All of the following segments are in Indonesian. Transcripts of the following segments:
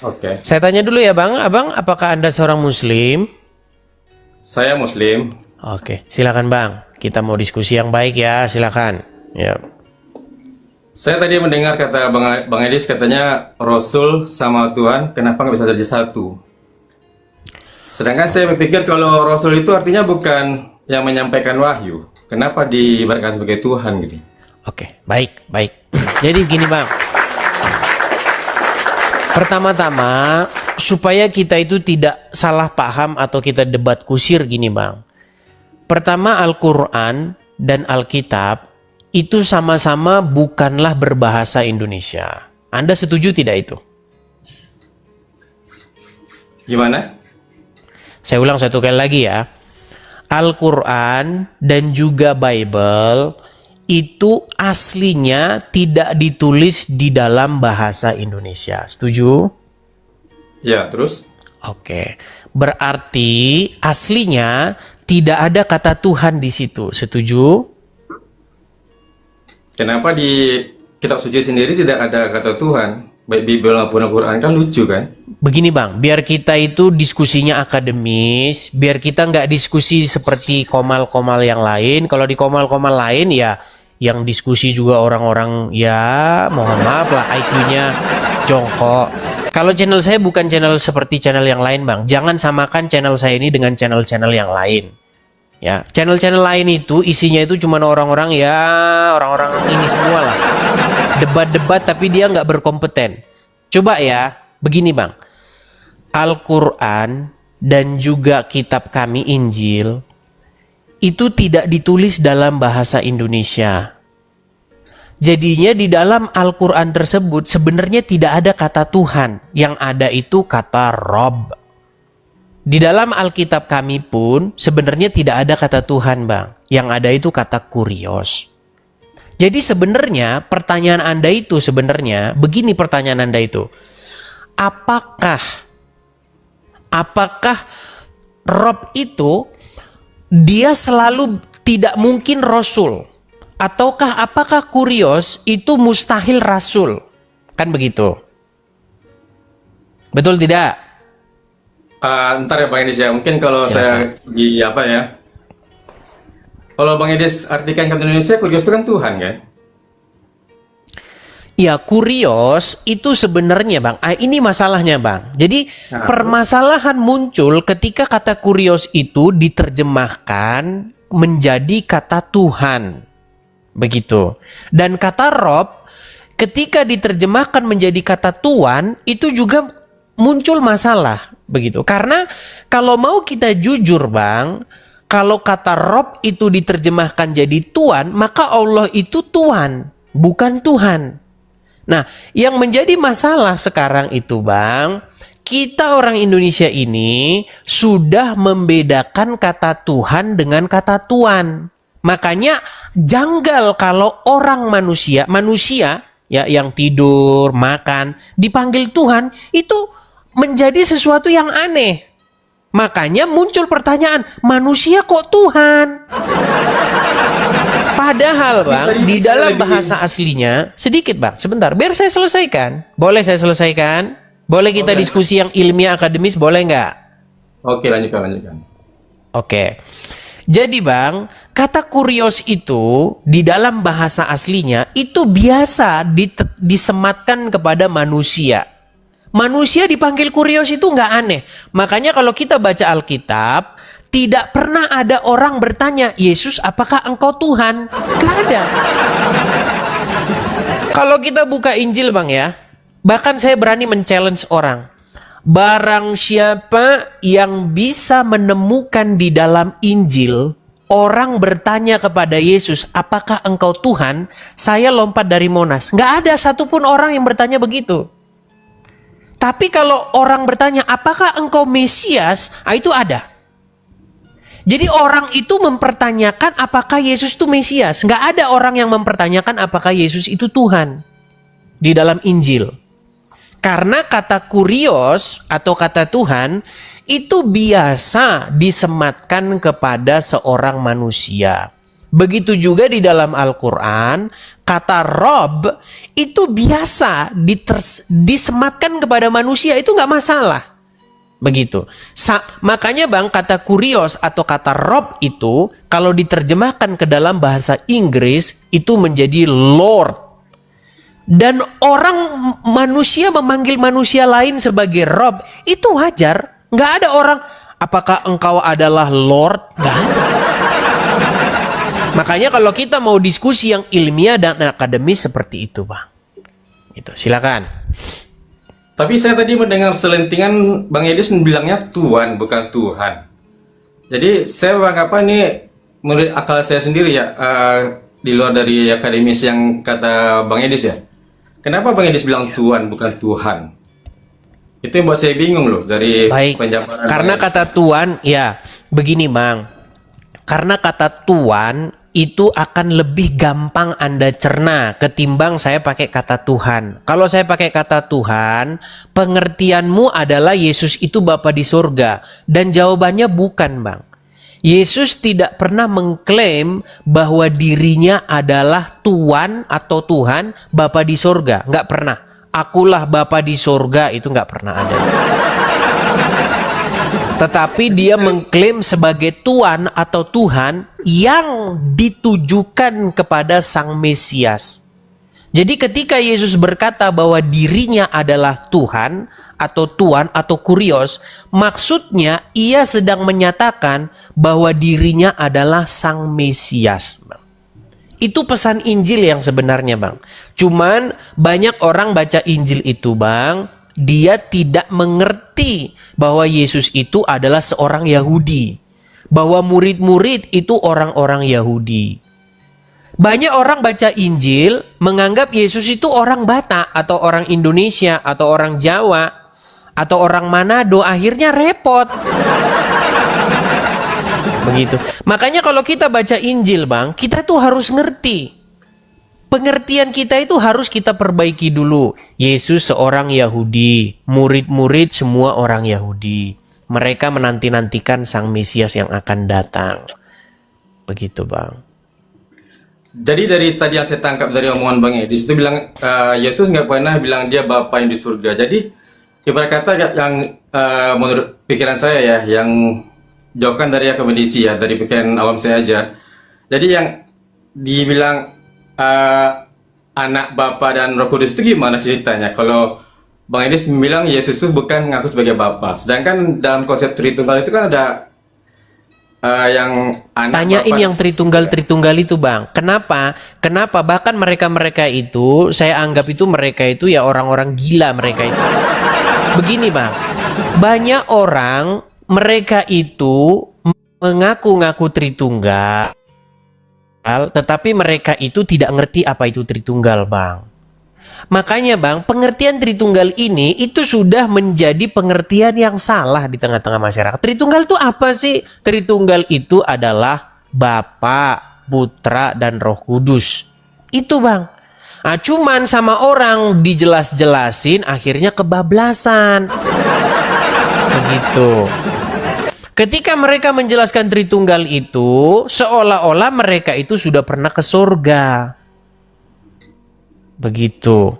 Oke. Saya tanya dulu ya Bang, Abang apakah Anda seorang Muslim? Saya Muslim. Oke, silakan Bang. Kita mau diskusi yang baik ya, silakan. Ya. Saya tadi mendengar kata Bang Edis katanya Rasul sama Tuhan kenapa nggak bisa jadi satu. Sedangkan saya berpikir kalau Rasul itu artinya bukan yang menyampaikan wahyu. Kenapa diibaratkan sebagai Tuhan gitu? Oke, baik, baik. Jadi begini Bang. Pertama-tama, supaya kita itu tidak salah paham atau kita debat kusir gini Bang. Pertama, Al-Quran dan Alkitab itu sama-sama bukanlah berbahasa Indonesia. Anda setuju tidak itu? Gimana? Saya ulang satu kali lagi ya. Al-Quran dan juga Bible itu aslinya tidak ditulis di dalam bahasa Indonesia. Setuju? Ya, terus? Oke. Berarti aslinya tidak ada kata Tuhan di situ. Setuju? Kenapa di kitab suci sendiri tidak ada kata Tuhan? Baik Bible maupun Al-Quran kan lucu kan? Begini Bang, biar kita itu diskusinya akademis, biar kita nggak diskusi seperti komal-komal yang lain. Kalau di komal-komal lain ya yang diskusi juga orang-orang ya mohon maaf lah IQ-nya jongkok. Kalau channel saya bukan channel seperti channel yang lain Bang. Jangan samakan channel saya ini dengan channel-channel yang lain. Ya, channel-channel lain itu isinya itu cuma orang-orang ya orang-orang ini semua lah. Debat-debat tapi dia nggak berkompeten. Coba ya, begini Bang. Al-Quran dan juga kitab kami Injil itu tidak ditulis dalam bahasa Indonesia. Jadinya di dalam Al-Quran tersebut sebenarnya tidak ada kata Tuhan. Yang ada itu kata Rob. Di dalam Alkitab kami pun sebenarnya tidak ada kata Tuhan Bang. Yang ada itu kata kurios. Jadi sebenarnya pertanyaan Anda itu sebenarnya begini pertanyaan Anda itu. Apakah Rob itu dia selalu tidak mungkin Rasul? Ataukah apakah kurios itu mustahil Rasul? Kan begitu. Betul tidak? Ntar ya Bang Edis ya, mungkin kalau saya di apa ya? Kalau Bang Edis artikan kata Indonesia, kurios itu kan Tuhan kan? Ya, kurios itu sebenarnya Bang, ini masalahnya Bang. Jadi permasalahan muncul ketika kata kurios itu diterjemahkan menjadi kata Tuhan. Begitu. Dan kata Rob ketika diterjemahkan menjadi kata Tuhan itu juga muncul masalah. Begitu. Karena kalau mau kita jujur Bang, kalau kata Rob itu diterjemahkan jadi Tuhan, maka Allah itu Tuhan, bukan Tuhan. Nah, yang menjadi masalah sekarang itu Bang, kita orang Indonesia ini sudah membedakan kata Tuhan dengan kata Tuan. Makanya janggal kalau orang manusia ya yang tidur, makan, dipanggil Tuhan, itu menjadi sesuatu yang aneh. Makanya muncul pertanyaan, manusia kok Tuhan? Padahal Bang, di dalam bahasa aslinya, sedikit Bang, sebentar, biar saya selesaikan. Boleh saya selesaikan? Boleh kita diskusi yang ilmiah akademis, boleh nggak? Oke, lanjutkan. Oke. Jadi Bang, kata kurios itu di dalam bahasa aslinya itu biasa disematkan kepada manusia. Manusia dipanggil kurios itu nggak aneh. Makanya kalau kita baca Alkitab, tidak pernah ada orang bertanya, Yesus apakah engkau Tuhan? Nggak ada. Kalau kita buka Injil Bang ya, bahkan saya berani men-challenge orang. Barang siapa yang bisa menemukan di dalam Injil, orang bertanya kepada Yesus, apakah engkau Tuhan? Saya lompat dari Monas. Nggak ada satupun orang yang bertanya begitu. Tapi kalau orang bertanya, apakah engkau Mesias? Itu ada. Jadi orang itu mempertanyakan apakah Yesus itu Mesias. Nggak ada orang yang mempertanyakan apakah Yesus itu Tuhan. Di dalam Injil. Karena kata kurios atau kata Tuhan itu biasa disematkan kepada seorang manusia. Begitu juga di dalam Al-Quran, kata Rob itu biasa disematkan kepada manusia, itu nggak masalah. Begitu. Makanya Bang, kata kurios atau kata Rob itu kalau diterjemahkan ke dalam bahasa Inggris itu menjadi Lord. Dan manusia memanggil manusia lain sebagai Rob itu wajar. Nggak ada orang, apakah engkau adalah Lord? Nggak ada. Makanya kalau kita mau diskusi yang ilmiah dan akademis seperti itu, Bang. Itu, silakan. Tapi saya tadi mendengar selentingan Bang Edis bilangnya Tuhan, bukan Tuhan. Jadi saya beranggapan ini menurut akal saya sendiri ya, di luar dari akademis yang kata Bang Edis ya. Kenapa Bang Edis bilang Tuhan, bukan Tuhan? Itu yang buat saya bingung loh dari penjabaran. Karena kata Tuhan, ya begini Bang. Karena kata Tuhan itu akan lebih gampang Anda cerna ketimbang saya pakai kata Tuhan. Kalau saya pakai kata Tuhan, pengertianmu adalah Yesus itu Bapa di surga. Dan jawabannya bukan, Bang. Yesus tidak pernah mengklaim bahwa dirinya adalah Tuhan atau Tuhan Bapa di surga. Nggak pernah. Akulah Bapa di surga, itu nggak pernah ada. Tetapi dia mengklaim sebagai Tuhan atau Tuhan yang ditujukan kepada Sang Mesias. Jadi ketika Yesus berkata bahwa dirinya adalah Tuhan atau kurios, maksudnya ia sedang menyatakan bahwa dirinya adalah Sang Mesias. Itu pesan Injil yang sebenarnya, Bang. Cuman banyak orang baca Injil itu, Bang, dia tidak mengerti bahwa Yesus itu adalah seorang Yahudi. Bahwa murid-murid itu orang-orang Yahudi. Banyak orang baca Injil menganggap Yesus itu orang Batak atau orang Indonesia atau orang Jawa atau orang Manado, akhirnya repot. Begitu. Makanya kalau kita baca Injil, Bang, kita tuh harus ngerti. Pengertian kita itu harus kita perbaiki dulu. Yesus seorang Yahudi, murid-murid semua orang Yahudi. Mereka menanti-nantikan Sang Mesias yang akan datang. Begitu, Bang. Jadi dari tadi yang saya tangkap dari omongan Bang Edis itu bilang Yesus nggak pernah bilang dia Bapa yang di surga. Jadi ibarat kata yang menurut pikiran saya ya, yang jauhkan dari akademisi ya, dari pikiran awam saya aja. Jadi yang dibilang anak, Bapa dan Roh Kudus itu gimana ceritanya? Kalau Bang Edis bilang Yesus itu bukan ngaku sebagai Bapa, sedangkan dalam konsep Tritunggal itu kan ada yang anak. Tanyain Bapa, yang Tritunggal itu, Bang. Kenapa? Bahkan mereka itu saya anggap itu mereka itu ya orang-orang gila mereka itu. Begini, Bang. Banyak orang mereka itu mengaku-ngaku Tritunggal, tetapi mereka itu tidak ngerti apa itu Tritunggal, Bang. Makanya, Bang, pengertian Tritunggal ini itu sudah menjadi pengertian yang salah di tengah-tengah masyarakat. Tritunggal itu apa sih? Tritunggal itu adalah Bapa, Putra, dan Roh Kudus. Itu, Bang. Nah, cuman sama orang dijelas-jelasin akhirnya kebablasan. Begitu. Ketika mereka menjelaskan Tritunggal itu, seolah-olah mereka itu sudah pernah ke surga. Begitu.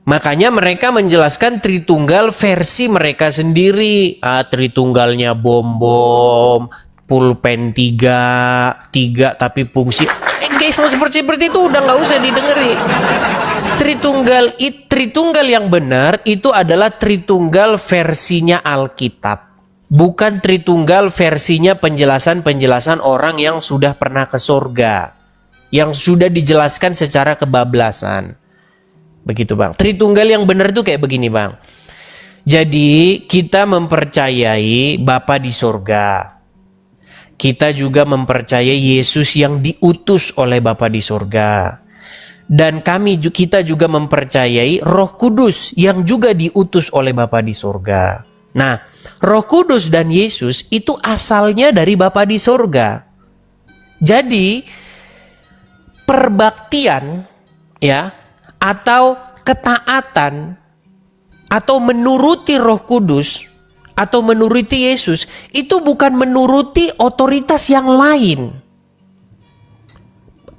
Makanya mereka menjelaskan Tritunggal versi mereka sendiri. Tritunggalnya bom-bom, pulpen 3 tapi fungsi. Guys, seperti itu udah nggak usah didengerin. Tritunggal yang benar itu adalah Tritunggal versinya Alkitab. Bukan Tritunggal versinya penjelasan-penjelasan orang yang sudah pernah ke surga. Yang sudah dijelaskan secara kebablasan. Begitu, Bang. Tritunggal yang benar itu kayak begini, Bang. Jadi kita mempercayai Bapa di surga. Kita juga mempercayai Yesus yang diutus oleh Bapa di surga. Dan kita juga mempercayai Roh Kudus yang juga diutus oleh Bapa di surga. Nah, Roh Kudus dan Yesus itu asalnya dari Bapa di surga. Jadi perbaktian ya, atau ketaatan atau menuruti Roh Kudus atau menuruti Yesus itu bukan menuruti otoritas yang lain.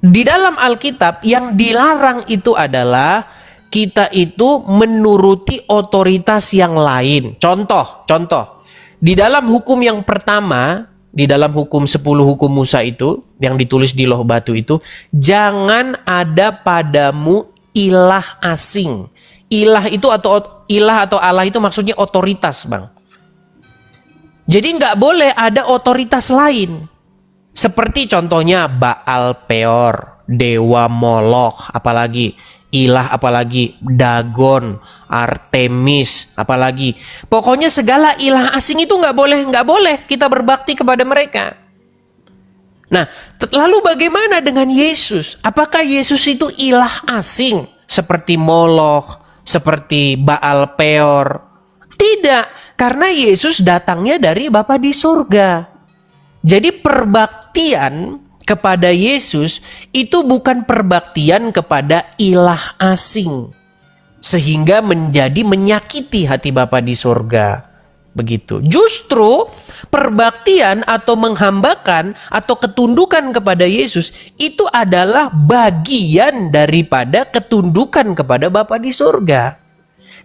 di dalam Alkitab yang dilarang itu adalah kita itu menuruti otoritas yang lain. Contoh. Di dalam hukum yang pertama, di dalam hukum 10 hukum Musa itu, yang ditulis di loh batu itu, jangan ada padamu ilah asing. Ilah atau Allah itu maksudnya otoritas, Bang. Jadi nggak boleh ada otoritas lain. Seperti contohnya Baal Peor, Dewa Molok, apalagi ilah, apalagi Dagon, Artemis, apalagi. Pokoknya segala ilah asing itu nggak boleh kita berbakti kepada mereka. Nah, lalu bagaimana dengan Yesus? Apakah Yesus itu ilah asing seperti Molok, seperti Baal Peor? Tidak, karena Yesus datangnya dari Bapa di surga. Jadi perbaktian kepada Yesus itu bukan perbaktian kepada ilah asing, sehingga menjadi menyakiti hati Bapa di surga. Begitu. Justru perbaktian atau menghambakan atau ketundukan kepada Yesus itu adalah bagian daripada ketundukan kepada Bapa di surga.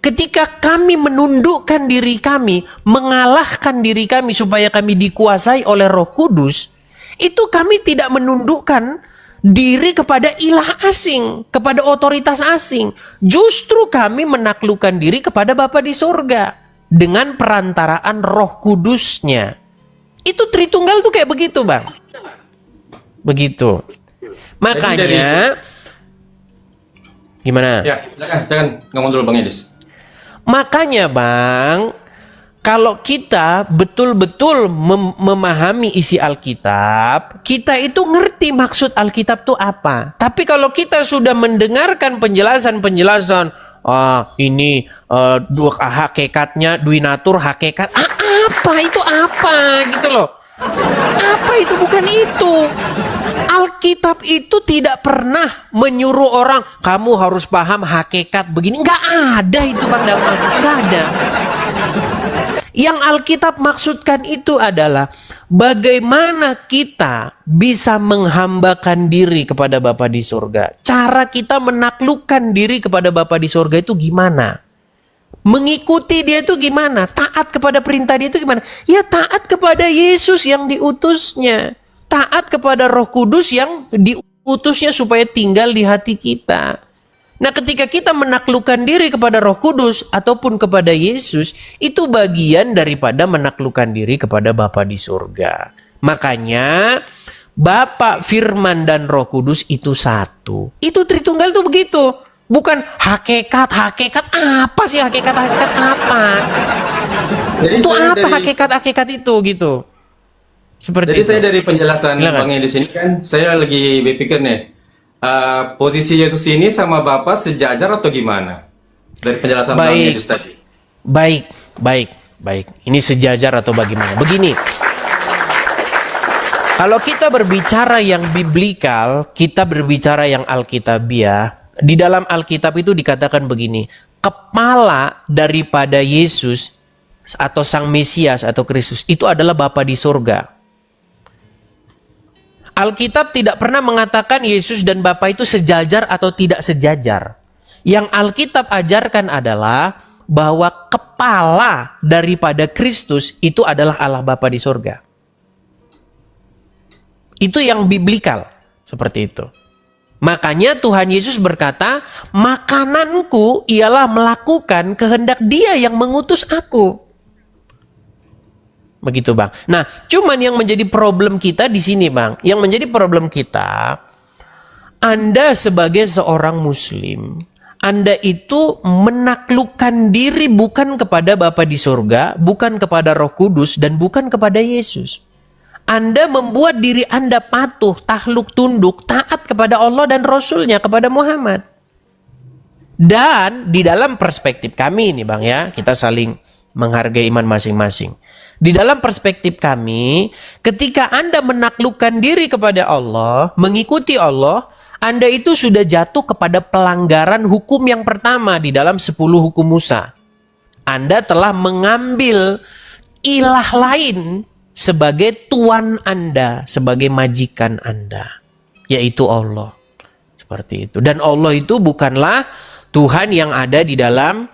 Ketika kami menundukkan diri kami, mengalahkan diri kami supaya kami dikuasai oleh Roh Kudus, itu kami tidak menundukkan diri kepada ilah asing, kepada otoritas asing. Justru kami menaklukkan diri kepada Bapa di surga dengan perantaraan Roh Kudusnya. Itu Tritunggal tuh kayak begitu, Bang. Begitu. Makanya gimana? Ya, silakan ngomong dulu Bang Edis. Makanya, Bang, kalau kita betul-betul memahami isi Alkitab, kita itu ngerti maksud Alkitab itu apa. Tapi kalau kita sudah mendengarkan penjelasan-penjelasan, ini dua hakikatnya, duinatur hakikat, apa itu apa gitu loh. Apa itu? Bukan itu. Alkitab itu tidak pernah menyuruh orang, kamu harus paham hakikat begini. Nggak ada itu, Bang, dalam Alkitab. Nggak ada. Yang Alkitab maksudkan itu adalah bagaimana kita bisa menghambakan diri kepada Bapa di surga. Cara kita menaklukkan diri kepada Bapa di surga itu gimana? Mengikuti dia itu gimana? Taat kepada perintah dia itu gimana? Ya taat kepada Yesus yang diutusnya. Taat kepada Roh Kudus yang diutusnya supaya tinggal di hati kita. Nah, ketika kita menaklukkan diri kepada Roh Kudus ataupun kepada Yesus, itu bagian daripada menaklukkan diri kepada Bapa di surga. Makanya Bapa, Firman, dan Roh Kudus itu satu. Itu Tritunggal tuh begitu. Bukan hakikat apa sih hakikat apa? Jadi Itu apa hakikat itu gitu. Seperti Jadi itu. saya dari penjelasan Silakan. Bang Edis ini kan, saya lagi berpikir nih, posisi Yesus ini sama Bapa sejajar atau gimana? Dari penjelasan Bang Edis tadi. Baik. Ini sejajar atau bagaimana? Begini. Kalau kita berbicara yang biblikal, kita berbicara yang alkitabiah, di dalam Alkitab itu dikatakan begini, kepala daripada Yesus atau Sang Mesias atau Kristus itu adalah Bapa di surga. Alkitab tidak pernah mengatakan Yesus dan Bapa itu sejajar atau tidak sejajar. Yang Alkitab ajarkan adalah bahwa kepala daripada Kristus itu adalah Allah Bapa di surga. Itu yang biblikal, seperti itu. Makanya Tuhan Yesus berkata, makananku ialah melakukan kehendak Dia yang mengutus aku. Begitu, Bang. Nah, cuman yang menjadi problem kita di sini, Bang. Yang menjadi problem kita, Anda sebagai seorang Muslim, Anda itu menaklukkan diri bukan kepada Bapa di surga, bukan kepada Roh Kudus, dan bukan kepada Yesus. Anda membuat diri Anda patuh, takluk tunduk, taat kepada Allah dan Rasul-Nya, kepada Muhammad. Dan di dalam perspektif kami ini, Bang, ya, kita saling menghargai iman masing-masing. Di dalam perspektif kami, ketika Anda menaklukkan diri kepada Allah, mengikuti Allah, Anda itu sudah jatuh kepada pelanggaran hukum yang pertama di dalam 10 hukum Musa. Anda telah mengambil ilah lain sebagai tuan Anda, sebagai majikan Anda. yaitu Allah. Seperti itu. Dan Allah itu bukanlah Tuhan yang ada di dalam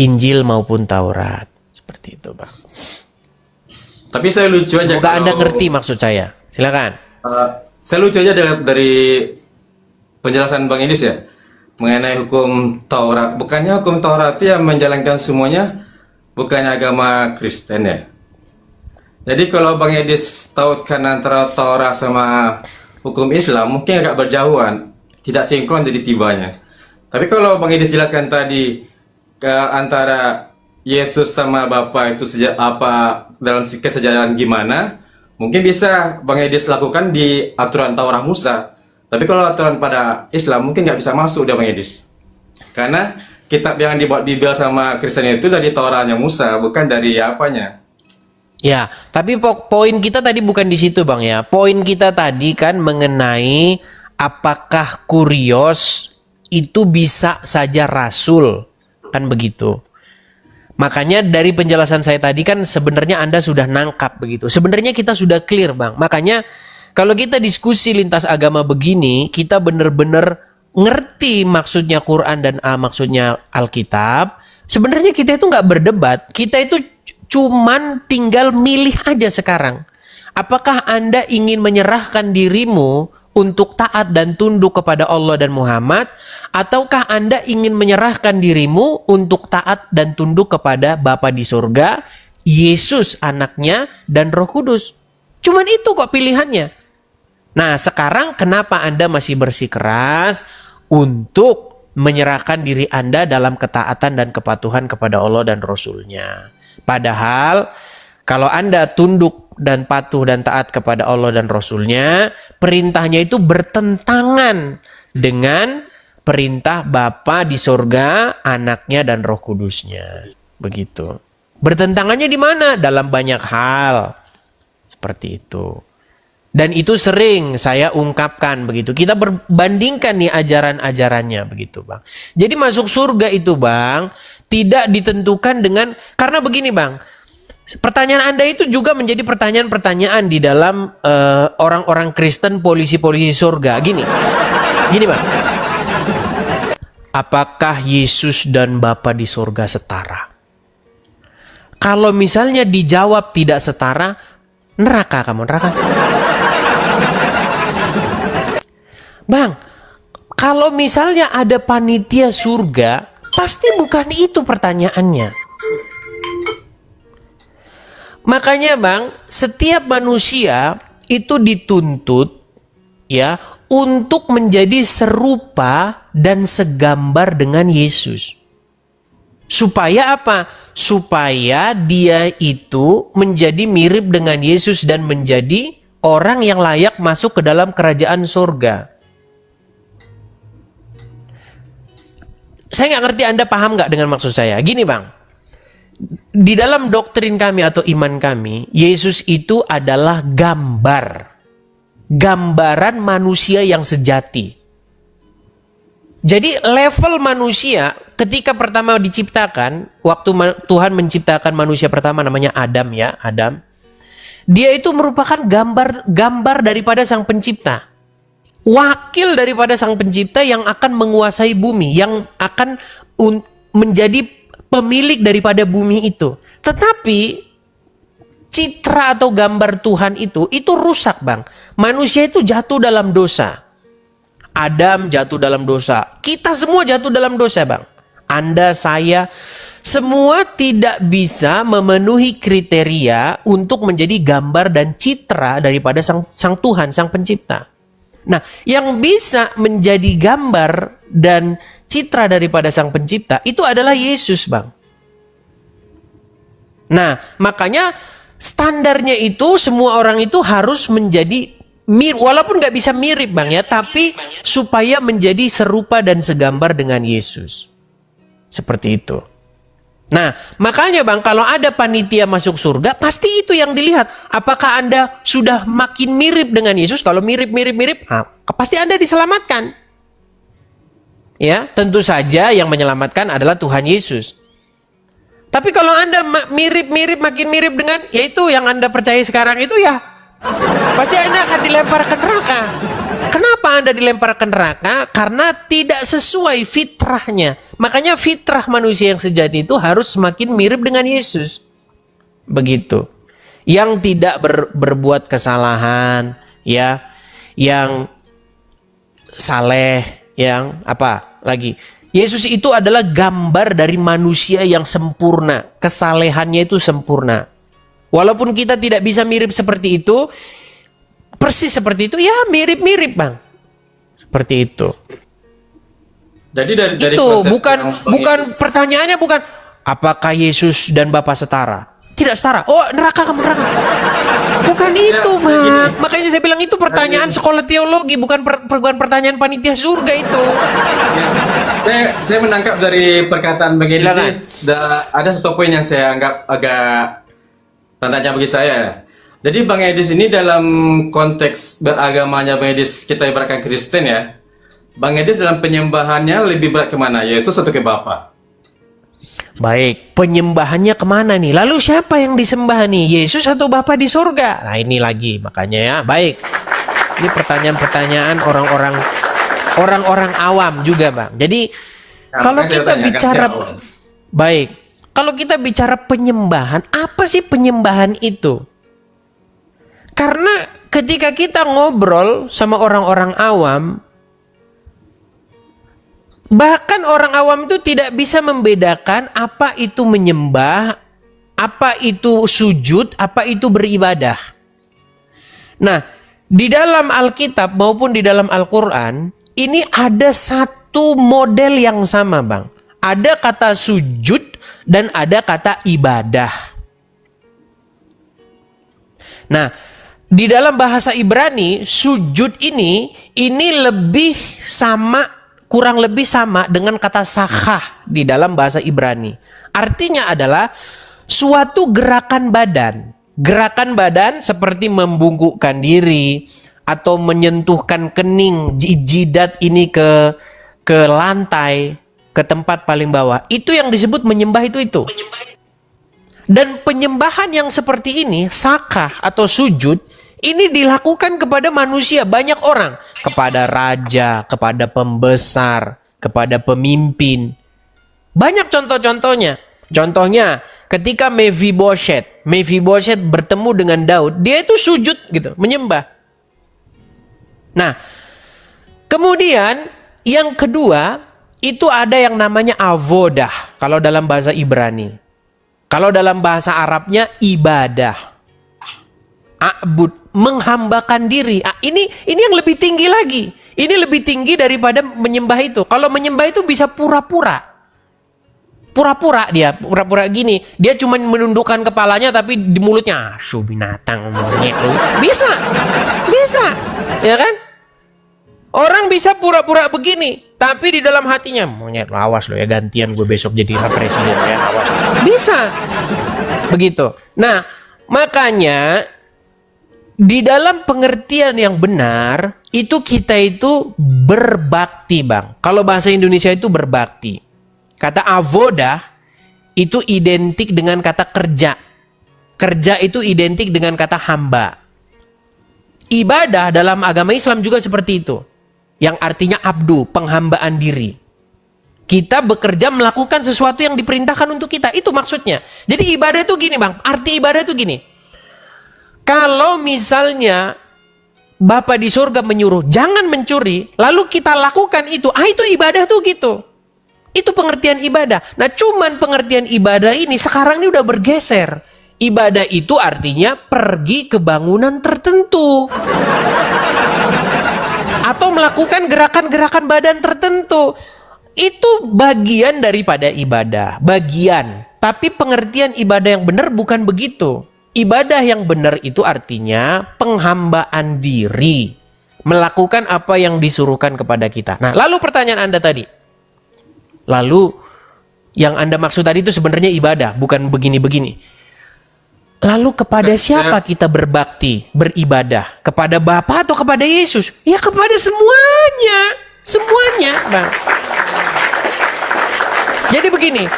Injil maupun Taurat. Seperti itu, Bang. Tapi saya lucu aja Semoga Anda kalau ngerti maksud saya. Silakan. saya lucu aja dari penjelasan Bang Idis ya mengenai hukum Taurat. Bukannya hukum Taurat itu yang menjalankan semuanya bukan agama Kristen ya. Jadi kalau Bang Idis tautkan antara Taurat sama hukum Islam mungkin agak berjauhan, tidak sinkron jadi tibanya. Tapi kalau Bang Idis jelaskan tadi ke antara Yesus sama Bapa itu apa dalam kesejahteraan gimana, mungkin bisa Bang Idis lakukan di aturan Taurat Musa. Tapi kalau aturan pada Islam mungkin nggak bisa masuk dia Bang Idis. Karena kitab yang dibuat Bible sama Kristen itu dari Tauratnya Musa, bukan dari apanya. Ya, tapi poin kita tadi bukan di situ, Bang ya. Poin kita tadi kan mengenai apakah Kurios itu bisa saja rasul, kan begitu. Makanya dari penjelasan saya tadi kan sebenarnya Anda sudah nangkap begitu. Sebenarnya kita sudah clear, Bang. Makanya kalau kita diskusi lintas agama begini, kita benar-benar ngerti maksudnya Quran dan maksudnya Alkitab. Sebenarnya kita itu nggak berdebat. Kita itu cuman tinggal milih aja sekarang. Apakah Anda ingin menyerahkan dirimu untuk taat dan tunduk kepada Allah dan Muhammad, ataukah Anda ingin menyerahkan dirimu untuk taat dan tunduk kepada Bapa di surga, Yesus anaknya, dan Roh Kudus? Cuman itu kok pilihannya. Nah, sekarang kenapa Anda masih bersikeras untuk menyerahkan diri Anda dalam ketaatan dan kepatuhan kepada Allah dan Rasul-Nya? Padahal kalau Anda tunduk dan patuh dan taat kepada Allah dan Rasul-Nya, perintahnya itu bertentangan dengan perintah Bapa di surga, anaknya dan Roh Kudusnya. Begitu. Bertentangannya di mana? Dalam banyak hal. Seperti itu. Dan itu sering saya ungkapkan begitu. Kita berbandingkan nih ajaran-ajarannya begitu, Bang. Jadi masuk surga itu, Bang, tidak ditentukan dengan, karena begini, Bang. Pertanyaan Anda itu juga menjadi pertanyaan-pertanyaan di dalam orang-orang Kristen, polisi-polisi surga. Gini Bang. Apakah Yesus dan Bapa di surga setara? Kalau misalnya dijawab tidak setara, neraka kamu, neraka. Bang, kalau misalnya ada panitia surga, pasti bukan itu pertanyaannya. Makanya, Bang, setiap manusia itu dituntut ya untuk menjadi serupa dan segambar dengan Yesus. Supaya apa? Supaya dia itu menjadi mirip dengan Yesus dan menjadi orang yang layak masuk ke dalam kerajaan surga. Saya nggak ngerti Anda paham nggak dengan maksud saya. Gini, Bang. Di dalam doktrin kami atau iman kami, Yesus itu adalah gambaran manusia yang sejati. Jadi level manusia ketika pertama diciptakan, waktu Tuhan menciptakan manusia pertama namanya Adam ya, Adam. Dia itu merupakan gambar daripada Sang Pencipta. Wakil daripada Sang Pencipta yang akan menguasai bumi, yang akan menjadi pemilik daripada bumi itu. Tetapi citra atau gambar Tuhan itu rusak, Bang. Manusia itu jatuh dalam dosa. Adam jatuh dalam dosa. Kita semua jatuh dalam dosa, Bang. Anda, saya, semua tidak bisa memenuhi kriteria untuk menjadi gambar dan citra daripada sang Tuhan, Sang Pencipta. Nah, yang bisa menjadi gambar dan citra daripada Sang Pencipta itu adalah Yesus, Bang. Nah, makanya standarnya itu semua orang itu harus menjadi mirip, walaupun nggak bisa mirip, Bang ya, tapi supaya menjadi serupa dan segambar dengan Yesus. Seperti itu. Nah, makanya Bang, kalau ada panitia masuk surga, pasti itu yang dilihat. Apakah Anda sudah makin mirip dengan Yesus? Kalau mirip, pasti Anda diselamatkan. Ya, tentu saja yang menyelamatkan adalah Tuhan Yesus. Tapi kalau Anda makin mirip dengan, yaitu yang Anda percaya sekarang itu ya, pasti Anda akan dilempar ke neraka. Kenapa Anda dilempar ke neraka? Karena tidak sesuai fitrahnya. Makanya fitrah manusia yang sejati itu harus semakin mirip dengan Yesus. Begitu. Yang tidak berbuat kesalahan, ya, yang saleh, yang apa lagi? Yesus itu adalah gambar dari manusia yang sempurna. Kesalehannya itu sempurna. Walaupun kita tidak bisa mirip seperti itu, persis seperti itu, ya mirip-mirip Bang. Seperti itu. Jadi dari Itu konsep bukan pertanyaannya bukan apakah Yesus dan Bapa setara? Tidak setara. Oh, neraka kamu neraka. Bukan itu, Bang. Makanya saya bilang itu pertanyaan sekolah teologi, bukan pertanyaan panitia surga itu. Saya menangkap dari perkataan Bang Edis ini, ada satu poin yang saya anggap agak tanda tanya bagi saya. Jadi Bang Edis ini dalam konteks beragamanya Bang Edis, kita ibaratkan Kristen ya. Bang Edis dalam penyembahannya lebih berat kemana? Yesus atau ke Bapa? Baik, penyembahannya kemana nih? Lalu siapa yang disembah nih? Yesus atau Bapa di surga? Nah ini lagi, makanya ya. Baik, ini pertanyaan-pertanyaan orang-orang awam juga Bang. Jadi kalau kita bicara, baik, kalau kita bicara penyembahan, apa sih penyembahan itu? Karena ketika kita ngobrol sama orang-orang awam, bahkan orang awam itu tidak bisa membedakan apa itu menyembah, apa itu sujud, apa itu beribadah. Nah, di dalam Alkitab maupun di dalam Al-Quran, ini ada satu model yang sama Bang. Ada kata sujud dan ada kata ibadah. Nah, di dalam bahasa Ibrani, sujud ini lebih sama, kurang lebih sama dengan kata sakhah di dalam bahasa Ibrani. Artinya adalah suatu gerakan badan. Gerakan badan seperti membungkukkan diri atau menyentuhkan kening, jidat ini ke lantai, ke tempat paling bawah. Itu yang disebut menyembah itu. Dan penyembahan yang seperti ini, sakhah atau sujud, ini dilakukan kepada manusia, banyak orang. Kepada raja, kepada pembesar, kepada pemimpin. Banyak contoh-contohnya. Contohnya, ketika Mephibosheth bertemu dengan Daud, dia itu sujud gitu, menyembah. Nah, kemudian yang kedua, itu ada yang namanya avodah, kalau dalam bahasa Ibrani. Kalau dalam bahasa Arabnya ibadah. A'bud, menghambakan diri. Ini yang lebih tinggi lagi. Ini lebih tinggi daripada menyembah itu. Kalau menyembah itu bisa pura-pura. Pura-pura gini. Dia cuma menundukkan kepalanya tapi di mulutnya binatang monyet. Bisa. Ya kan? Orang bisa pura-pura begini, tapi di dalam hatinya monyet, awas lo ya, gantian gue besok jadi presiden ya, awas. Bisa. Begitu. Nah, makanya di dalam pengertian yang benar, itu kita itu berbakti, Bang. Kalau bahasa Indonesia itu berbakti. Kata avodah itu identik dengan kata kerja. Kerja itu identik dengan kata hamba. Ibadah dalam agama Islam juga seperti itu. Yang artinya abdu, penghambaan diri. Kita bekerja melakukan sesuatu yang diperintahkan untuk kita. Itu maksudnya. Jadi ibadah itu gini Bang. Arti ibadah itu gini. Kalau misalnya Bapa di surga menyuruh jangan mencuri, lalu kita lakukan itu. Itu ibadah tuh gitu. Itu pengertian ibadah. Nah cuman pengertian ibadah ini sekarang ini udah bergeser. Ibadah itu artinya pergi ke bangunan tertentu. Atau melakukan gerakan-gerakan badan tertentu. Itu bagian daripada ibadah. Bagian. Tapi pengertian ibadah yang benar bukan begitu. Ibadah yang benar itu artinya penghambaan diri. Melakukan apa yang disuruhkan kepada kita. Nah, lalu pertanyaan Anda tadi. Lalu yang Anda maksud tadi itu sebenarnya ibadah. Bukan begini-begini. Lalu kepada siapa kita berbakti, beribadah? Kepada Bapa atau kepada Yesus? Ya kepada semuanya. Semuanya, Bang. Jadi begini,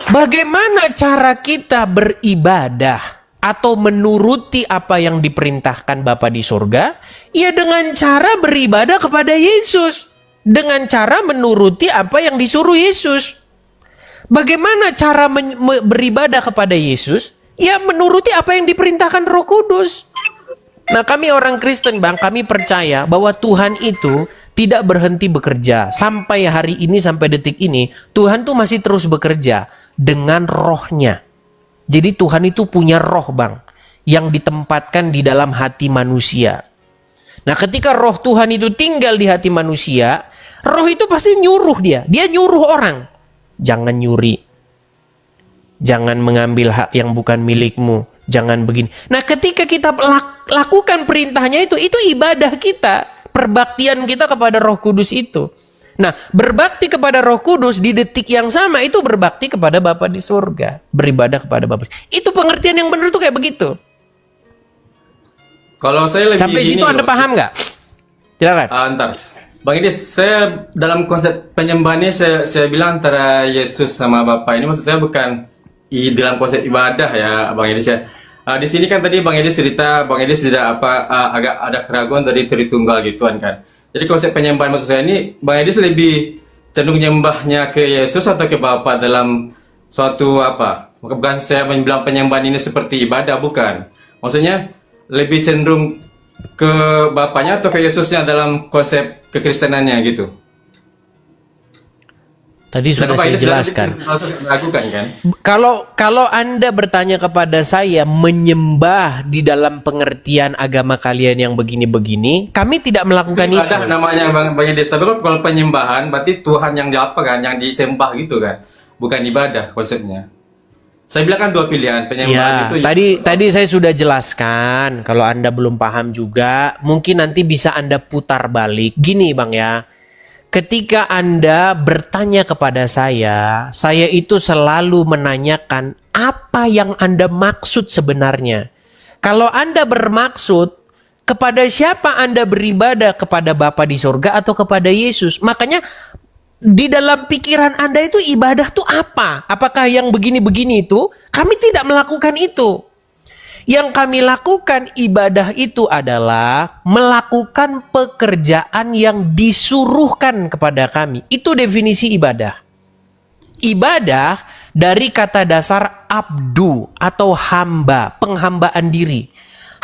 bagaimana cara kita beribadah? atau menuruti apa yang diperintahkan Bapa di surga? Ya dengan cara beribadah kepada Yesus. Dengan cara menuruti apa yang disuruh Yesus. Bagaimana cara beribadah kepada Yesus? Ya menuruti apa yang diperintahkan Roh Kudus. Nah kami orang Kristen Bang, kami percaya bahwa Tuhan itu tidak berhenti bekerja. Sampai hari ini, sampai detik ini, Tuhan tuh masih terus bekerja dengan rohnya. Jadi Tuhan itu punya roh Bang, yang ditempatkan di dalam hati manusia. Nah ketika roh Tuhan itu tinggal di hati manusia, roh itu pasti nyuruh dia. Dia nyuruh orang. Jangan nyuri. Jangan mengambil hak yang bukan milikmu. Jangan begini. Nah ketika kita lakukan perintahnya itu ibadah kita. Perbaktian kita kepada Roh Kudus itu. Nah, berbakti kepada Roh Kudus di detik yang sama itu berbakti kepada Bapa di surga. Beribadah kepada Bapa. Itu pengertian yang benar tuh kayak begitu. Kalau saya lebih sampai situ Anda paham nggak? Silakan. Ntar. Bang Idis, saya dalam konsep penyembahan ini saya bilang antara Yesus sama Bapa ini maksud saya bukan dalam konsep ibadah ya Bang Idis ya. Di sini kan tadi Bang Idis cerita, Bang Idis tidak agak ada keraguan dari Tritunggal gituan kan. Jadi konsep penyembahan maksud saya ini, Bang Edis lebih cenderung nyembahnya ke Yesus atau ke Bapa dalam suatu apa? Bukan saya bilang penyembahan ini seperti ibadah, bukan. Maksudnya lebih cenderung ke Bapanya atau ke Yesusnya dalam konsep kekristenannya gitu. Tadi sudah saya jelaskan. Lakukan kan? Kalau Anda bertanya kepada saya menyembah di dalam pengertian agama kalian yang begini-begini, kami tidak melakukan itu. Ada namanya Bang Edis, tapi kalau penyembahan berarti Tuhan yang diapa kan, yang disembah gitu kan, bukan ibadah konsepnya. Saya bilang kan dua pilihan penyembahan ya, itu. Tadi saya sudah jelaskan. Kalau Anda belum paham juga, mungkin nanti bisa Anda putar balik. Gini Bang ya. Ketika Anda bertanya kepada saya itu selalu menanyakan apa yang Anda maksud sebenarnya. Kalau Anda bermaksud kepada siapa Anda beribadah, kepada Bapa di surga atau kepada Yesus, makanya di dalam pikiran Anda itu ibadah itu apa? Apakah yang begini-begini itu? Kami tidak melakukan itu. Yang kami lakukan ibadah itu adalah melakukan pekerjaan yang disuruhkan kepada kami. Itu definisi ibadah. Ibadah dari kata dasar abdu atau hamba, penghambaan diri.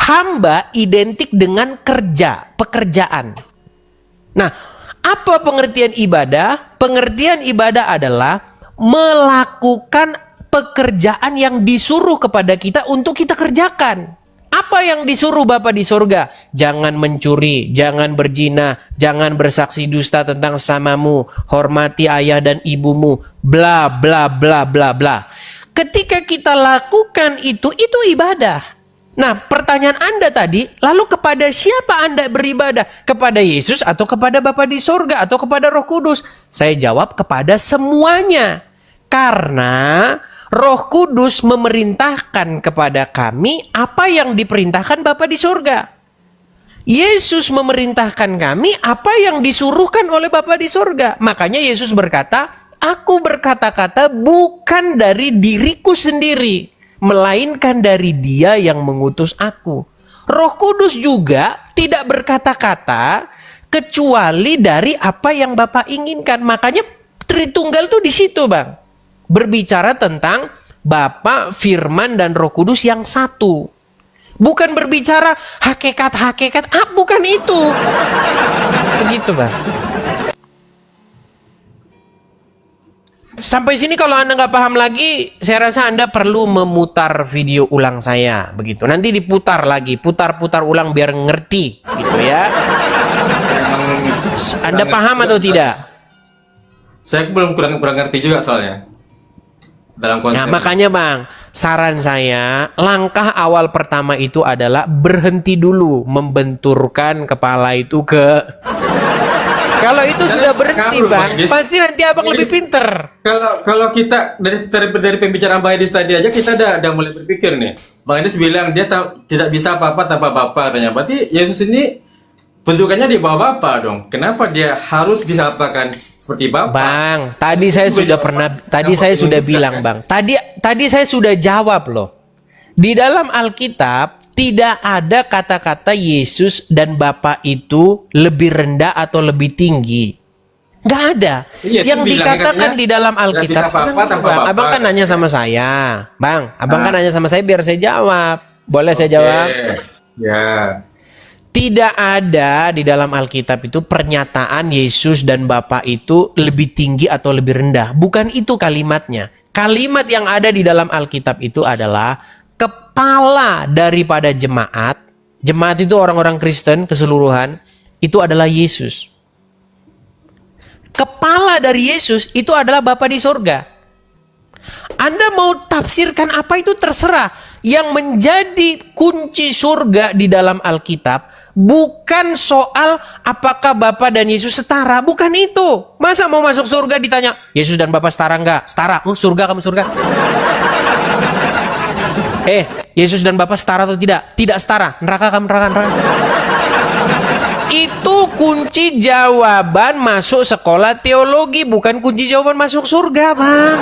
Hamba identik dengan kerja, pekerjaan. Nah, apa pengertian ibadah? Pengertian ibadah adalah melakukan pekerjaan yang disuruh kepada kita untuk kita kerjakan. Apa yang disuruh Bapa di surga? Jangan mencuri, jangan berzina, jangan bersaksi dusta tentang sesamamu, hormati ayah dan ibumu, bla bla bla bla bla. Ketika kita lakukan itu ibadah. Nah, pertanyaan Anda tadi, lalu kepada siapa Anda beribadah? Kepada Yesus atau kepada Bapa di surga atau kepada Roh Kudus? Saya jawab kepada semuanya. Karena Roh Kudus memerintahkan kepada kami apa yang diperintahkan Bapa di surga. Yesus memerintahkan kami apa yang disuruhkan oleh Bapa di surga. Makanya Yesus berkata, aku berkata-kata bukan dari diriku sendiri, melainkan dari Dia yang mengutus aku. Roh Kudus juga tidak berkata-kata kecuali dari apa yang Bapa inginkan. Makanya Tritunggal tuh di situ, Bang. Berbicara tentang Bapa, Firman, dan Roh Kudus yang satu. Bukan berbicara hakikat-hakikat. Bukan itu. Begitu, Bang. Sampai sini kalau Anda nggak paham lagi, saya rasa Anda perlu memutar video ulang saya. Begitu. Nanti diputar lagi. Putar-putar ulang biar ngerti. Gitu ya. Anda paham atau tidak? Saya belum kurang ngerti juga soalnya. Dalam konsep. Nah, makanya Bang, saran saya, langkah awal pertama itu adalah berhenti dulu membenturkan kepala itu ke... Kalau itu sudah berhenti Bang, pasti nanti Abang lebih pinter. Kalau kita dari pembicaraan Bang Edis tadi aja kita udah mulai berpikir nih. Bang Edis bilang dia tidak bisa apa-apa tanpa Bapa katanya. Berarti Yesus ini bentukannya di bawah Bapa dong. Kenapa dia harus disapakan seperti Bapa? Bang, tadi saya sudah bilang Bang. Tadi saya sudah jawab loh. Di dalam Alkitab tidak ada kata-kata Yesus dan Bapa itu lebih rendah atau lebih tinggi. Nggak ada. Iya, Yang terus bilangnya dikatakan katanya di dalam nggak Alkitab. bisa apa-apa tanpa Bang, Bapa. abang kan nanya sama saya. Bang, abang kan nanya sama saya biar saya jawab. Boleh saya Oke. jawab? Ya. Tidak ada di dalam Alkitab itu pernyataan Yesus dan Bapa itu lebih tinggi atau lebih rendah. Bukan itu kalimatnya. Kalimat yang ada di dalam Alkitab itu adalah kepala daripada jemaat. Jemaat itu orang-orang Kristen keseluruhan. Itu adalah Yesus. Kepala dari Yesus itu adalah Bapa di sorga. Anda mau tafsirkan apa itu terserah. Yang menjadi kunci surga di dalam Alkitab bukan soal apakah Bapa dan Yesus setara. Bukan itu. Masa mau masuk surga ditanya, Yesus dan Bapa setara enggak? Setara. Oh, surga kamu surga. Yesus dan Bapa setara atau tidak? Tidak setara. Neraka kamu neraka. Itu kunci jawaban masuk sekolah teologi, bukan kunci jawaban masuk surga, Bang.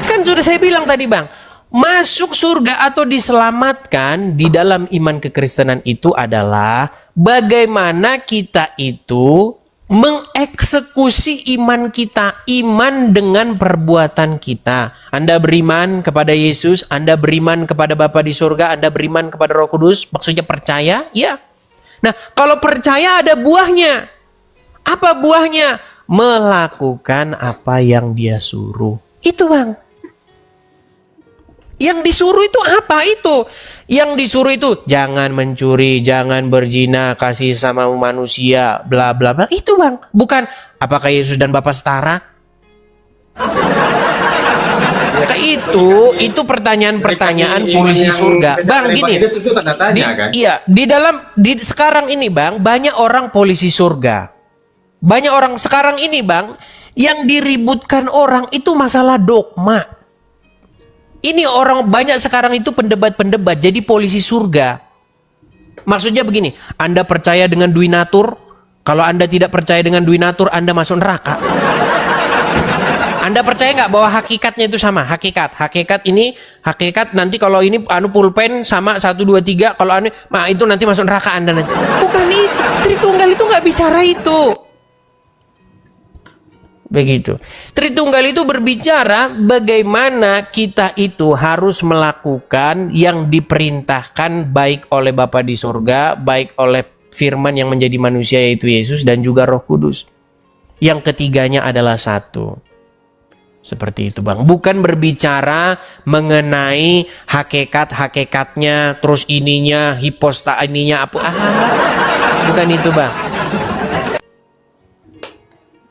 Kan sudah saya bilang tadi, Bang. Masuk surga atau diselamatkan di dalam iman kekristenan itu adalah bagaimana kita itu mengeksekusi iman kita, iman dengan perbuatan kita. Anda beriman kepada Yesus, Anda beriman kepada Bapa di surga, Anda beriman kepada Roh Kudus, maksudnya percaya? Ya. Nah, kalau percaya ada buahnya. Apa buahnya? Melakukan apa yang Dia suruh. Itu, Bang. Yang disuruh itu apa itu? Yang disuruh itu jangan mencuri, jangan berzina, kasih sama manusia, bla bla bla. Itu, Bang. Bukan apakah Yesus dan Bapa setara? Itu pertanyaan-pertanyaan polisi surga. Bang, gini. Itu tanda tanya, kan? Iya, sekarang ini, Bang, banyak orang polisi surga. Banyak orang sekarang ini, Bang, yang diributkan orang itu masalah dogma. Ini orang banyak sekarang itu pendebat-pendebat jadi polisi surga. Maksudnya begini, Anda percaya dengan duinatur? Kalau Anda tidak percaya dengan duinatur, Anda masuk neraka. Anda percaya nggak bahwa hakikatnya itu sama? Hakikat nanti kalau ini pulpen sama 1, 2, 3, kalau itu nanti masuk neraka Anda nanti. Bukan itu. Tritunggal itu nggak bicara itu. Begitu. Tritunggal itu berbicara bagaimana kita itu harus melakukan yang diperintahkan baik oleh Bapa di surga, baik oleh firman yang menjadi manusia yaitu Yesus dan juga Roh Kudus. Yang ketiganya adalah satu. Seperti itu, Bang. Bukan berbicara mengenai hakikat-hakikatnya, terus ininya, hiposta ininya apa. Bukan itu, Bang.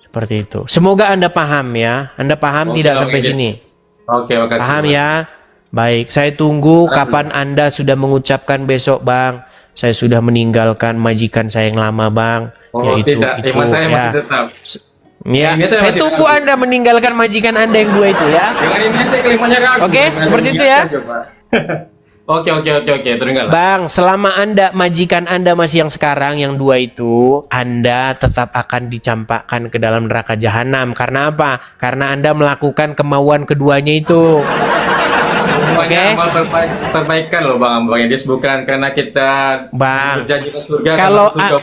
Seperti itu. Semoga Anda paham ya. Anda paham tidak sampai sini? Oke, makasih. Paham ya? Baik, saya tunggu kapan Anda sudah mengucapkan besok, Bang. Saya sudah meninggalkan majikan saya yang lama, Bang. Oh, tidak. Iman saya masih tetap. Ya, saya tunggu Anda meninggalkan majikan Anda yang 2 itu ya. Dengan ini saya kelimanya ragu. Oke, seperti itu ya. Oke, terenggal. Bang, selama majikan Anda masih yang sekarang, yang 2 itu, Anda tetap akan dicampakkan ke dalam neraka jahanam. Karena apa? Karena Anda melakukan kemauan keduanya itu. Oke. Amal perbaikan loh, Bang Edis, bukan karena kita berjanji ke surga.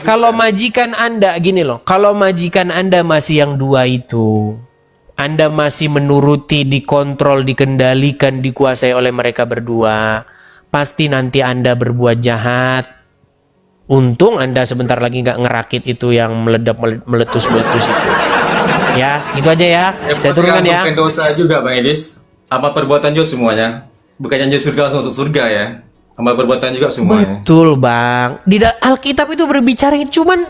Kalau majikan Anda, gini loh, kalau majikan Anda masih yang 2 itu, Anda masih menuruti, dikontrol, dikendalikan, dikuasai oleh mereka berdua, pasti nanti Anda berbuat jahat. Untung Anda sebentar lagi nggak ngerakit itu yang meletus-meletus itu. Ya, itu aja ya. Saya turunkan ya. Bukan dosa juga, Bang Edis. Apa perbuatan juga semuanya. Bukan janji surga langsung masuk surga ya. Amal perbuatan juga semuanya. Betul, Bang. Di Alkitab itu berbicara cuman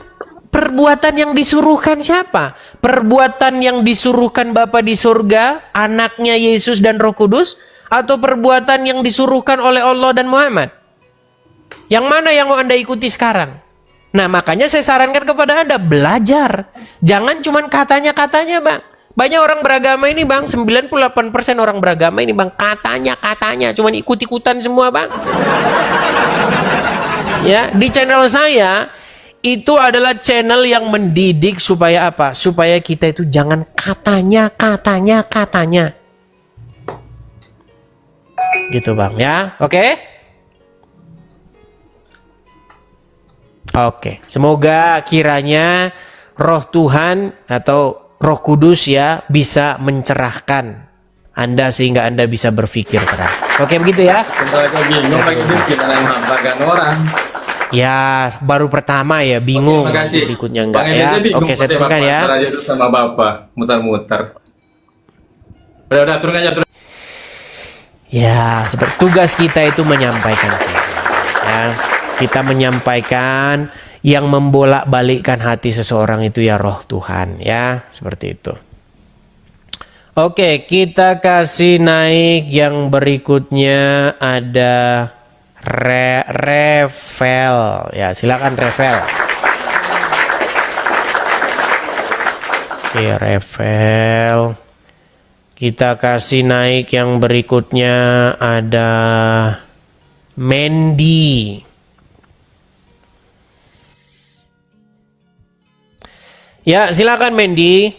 perbuatan yang disuruhkan siapa? Perbuatan yang disuruhkan Bapa di surga, anaknya Yesus dan Roh Kudus, atau perbuatan yang disuruhkan oleh Allah dan Muhammad? Yang mana yang mau Anda ikuti sekarang? Nah, makanya saya sarankan kepada Anda, belajar. Jangan cuman katanya-katanya, Bang. Banyak orang beragama ini, Bang, 98% orang beragama ini, Bang, katanya, cuman ikut-ikutan semua, Bang. Ya, di channel saya itu adalah channel yang mendidik supaya apa? Supaya kita itu jangan katanya. Gitu Bang ya. Oke? Oke, semoga kiranya Roh Tuhan atau Roh Kudus ya bisa mencerahkan Anda sehingga Anda bisa berpikir terang. Oke begitu ya? Bentar lagi bingung Bang Idris gimana menghamparkan orang. Ya baru pertama ya bingung. Terima kasih. Berikutnya enggak Bang ya. Idrisnya bingung. Oke saya turunkan ya. Antara Yesus sama Bapa, mutar-mutar. Udah turun aja. Ya seperti tugas kita itu menyampaikan saja. Ya, kita menyampaikan yang membolak-balikkan hati seseorang itu ya Roh Tuhan ya seperti itu. Oke, kita kasih naik yang berikutnya ada Revel. Ya, silakan Revel. Oke, Revel. Kita kasih naik yang berikutnya ada Mandy. Ya, silakan Mandy.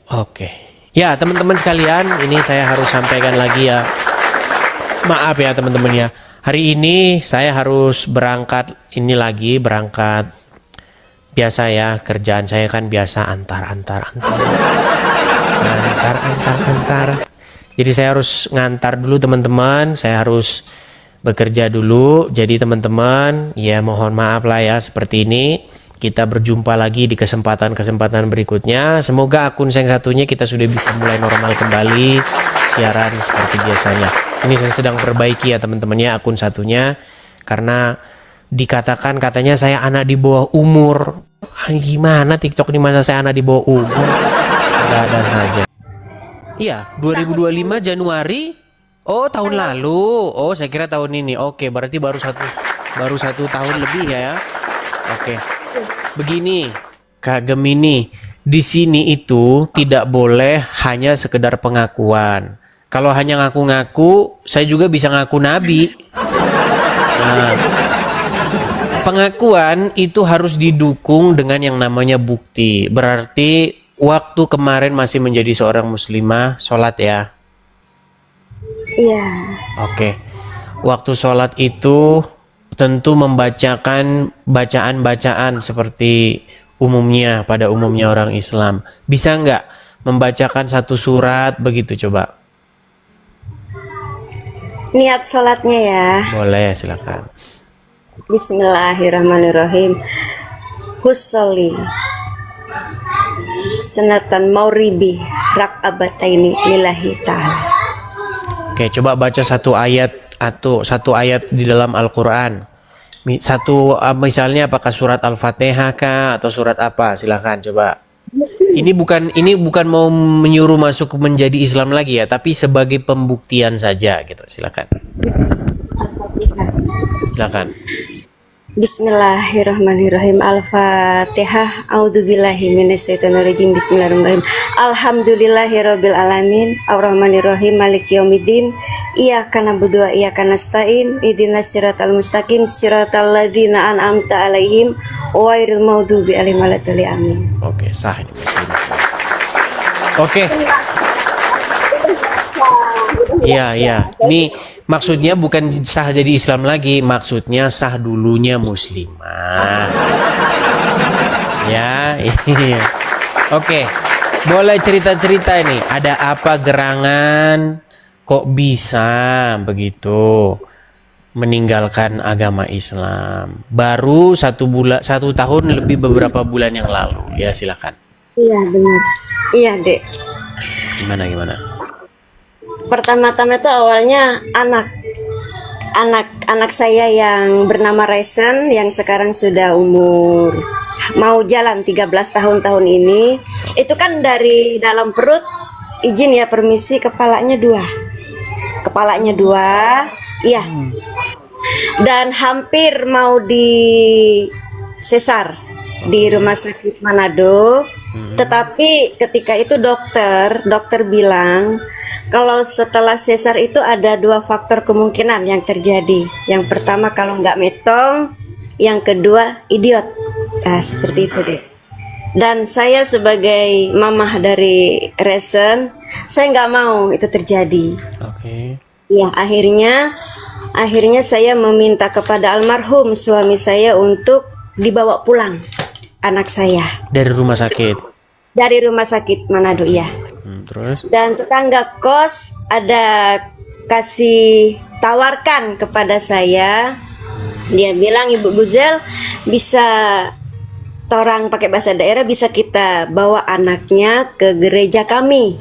Oke. Ya, teman-teman sekalian, ini saya harus sampaikan lagi ya. Maaf ya teman-teman ya. Hari ini saya harus berangkat berangkat. Biasa ya, kerjaan saya kan biasa antar. Jadi saya harus ngantar dulu teman-teman, saya harus bekerja dulu. Jadi teman-teman, ya mohon maaf lah ya seperti ini. Kita berjumpa lagi di kesempatan-kesempatan berikutnya. Semoga akun saya satunya kita sudah bisa mulai normal kembali siaran seperti biasanya. Ini saya sedang perbaiki ya teman-teman ya akun satunya. Karena dikatakan katanya saya anak di bawah umur. Gimana TikTok ini masa saya anak di bawah umur? Ada saja. Iya, 2025 Januari. Oh, tahun lalu. Oh, saya kira tahun ini. Oke, berarti baru satu tahun lebih ya. Oke. Begini, Kak Gemini, di sini itu tidak boleh hanya sekedar pengakuan. Kalau hanya ngaku-ngaku, saya juga bisa ngaku nabi. Nah, pengakuan itu harus didukung dengan yang namanya bukti. Berarti waktu kemarin masih menjadi seorang muslimah, sholat ya? Iya. Oke. Waktu sholat itu tentu membacakan bacaan-bacaan seperti pada umumnya orang Islam. Bisa nggak membacakan satu surat begitu coba? Niat sholatnya ya. Boleh, silakan. Bismillahirrahmanirrahim. Husolli senatan mauribi rak'abataini lillahi ta'ala. Oke, coba baca satu ayat atau satu ayat di dalam Al-Quran. Misalnya apakah surat Al-Fatihah kah atau surat apa? Silakan coba. Ini bukan mau menyuruh masuk menjadi Islam lagi ya, tapi sebagai pembuktian saja gitu. Silakan. Al-Fatihah. Silakan. Bismillahirrahmanirrahim. Al-Fatihah. A'udzubillahi minasyaitonirrajim. Bismillahirrahmanirrahim. Alhamdulillahirabbil alamin. Arrahmanirrahim. Maliki yaumiddin. Iyyaka na'budu wa iyyaka nasta'in. Ihdinas siratal mustaqim. Siratal ladzina an'amta 'alaihim ghairil maghdubi 'alaihim waladdallin. Amin. Oke, sah ini muslim. Oke. Iya. Ini maksudnya bukan sah jadi Islam lagi, maksudnya sah dulunya muslimah. Ya, iya. Oke. Boleh cerita-cerita ini, ada apa gerangan kok bisa begitu meninggalkan agama Islam? Baru 1 tahun lebih beberapa bulan yang lalu. Ya, silakan. Iya, benar. Iya, Dek. Gimana? Pertama-tama itu awalnya anak saya yang bernama Resen yang sekarang sudah umur mau jalan 13 tahun ini, itu kan dari dalam perut, izin ya permisi, kepalanya dua, iya, dan hampir mau di sesar di rumah sakit Manado. Tetapi ketika itu dokter bilang kalau setelah sesar itu ada 2 faktor kemungkinan yang terjadi. Yang pertama kalau nggak metong, yang kedua idiot. Nah, seperti itu deh. Dan saya sebagai mamah dari Resen, saya nggak mau itu terjadi. Oke. Oke. Ya, akhirnya saya meminta kepada almarhum suami saya untuk dibawa pulang anak saya Dari rumah sakit. dari rumah sakit Manado ya. Terus? Dan tetangga kos ada kasih tawarkan kepada saya. Dia bilang, Ibu Guzel, bisa torang pakai bahasa daerah, bisa kita bawa anaknya ke gereja kami,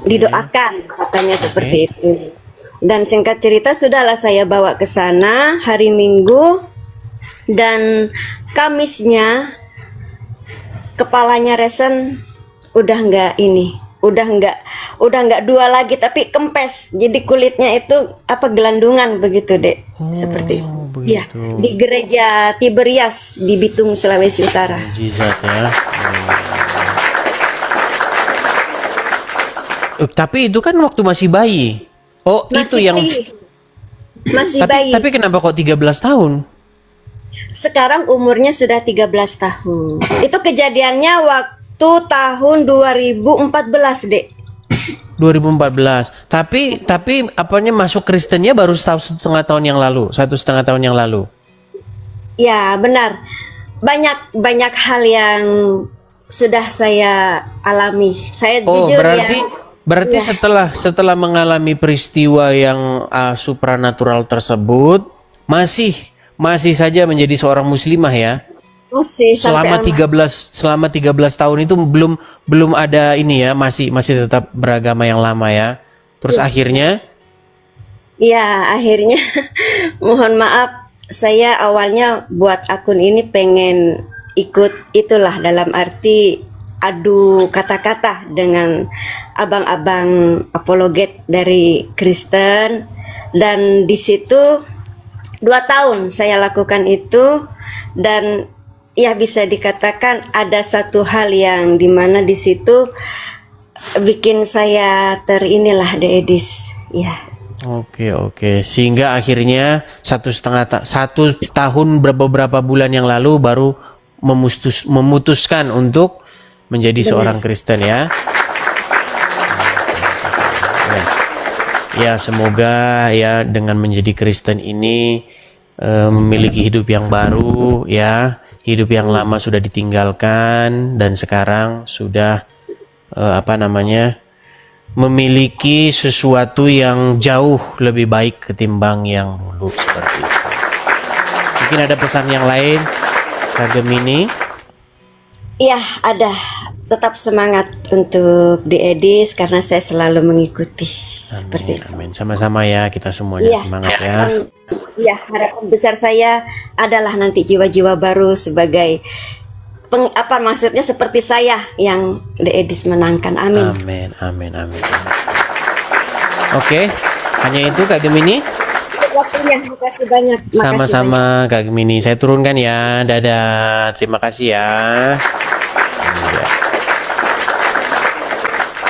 didoakan, katanya seperti itu. Dan singkat cerita, sudahlah saya bawa ke sana hari Minggu, dan Kamisnya kepalanya Resen udah nggak dua lagi, tapi kempes, jadi kulitnya itu gelandungan begitu, Dek. Seperti itu. Ya, begitu. di gereja Tiberias di Bitung, Sulawesi Utara. Mujizat ya. Tapi itu kan waktu masih bayi. Oh, itu yang masih tapi, bayi. tapi kenapa kok 13 tahun? Sekarang umurnya sudah 13 tahun. Itu kejadiannya waktu tahun 2014, Dek. 2014. Tapi apanya masuk Kristennya baru 1,5 tahun yang lalu, 1,5 tahun yang lalu. Ya, benar. Banyak hal yang sudah saya alami. Saya jujur berarti ya. setelah mengalami peristiwa yang supranatural tersebut masih saja menjadi seorang muslimah ya. Masih Selama 13 tahun itu belum ada ini ya, masih tetap beragama yang lama ya. Terus akhirnya mohon maaf, saya awalnya buat akun ini pengen ikut itulah, dalam arti adu kata-kata dengan abang-abang apologet dari Kristen, dan di situ 2 tahun saya lakukan itu. Dan ya, bisa dikatakan ada satu hal yang dimana di situ bikin saya terinilah, De Edis. Ya. Oke. Sehingga akhirnya 1 tahun beberapa bulan yang lalu baru memutuskan untuk menjadi seorang Kristen ya. Ya, semoga ya dengan menjadi Kristen ini memiliki hidup yang baru ya. Hidup yang lama sudah ditinggalkan dan sekarang sudah memiliki sesuatu yang jauh lebih baik ketimbang yang dulu seperti itu. Mungkin ada pesan yang lain, Kak Gemini? Iya, ada. Tetap semangat untuk di Edis karena saya selalu mengikuti. Seperti itu. Amin. Sama-sama ya, kita semuanya semangat ya. Ya, harapan besar saya adalah nanti jiwa-jiwa baru sebagai maksudnya seperti saya yang The Edis menangkan. Amin. Amin. Oke, hanya itu Kak Gemini. Waktunya, makasih banyak. Sama-sama Kak Gemini. Saya turunkan ya. Dadah. Terima kasih ya.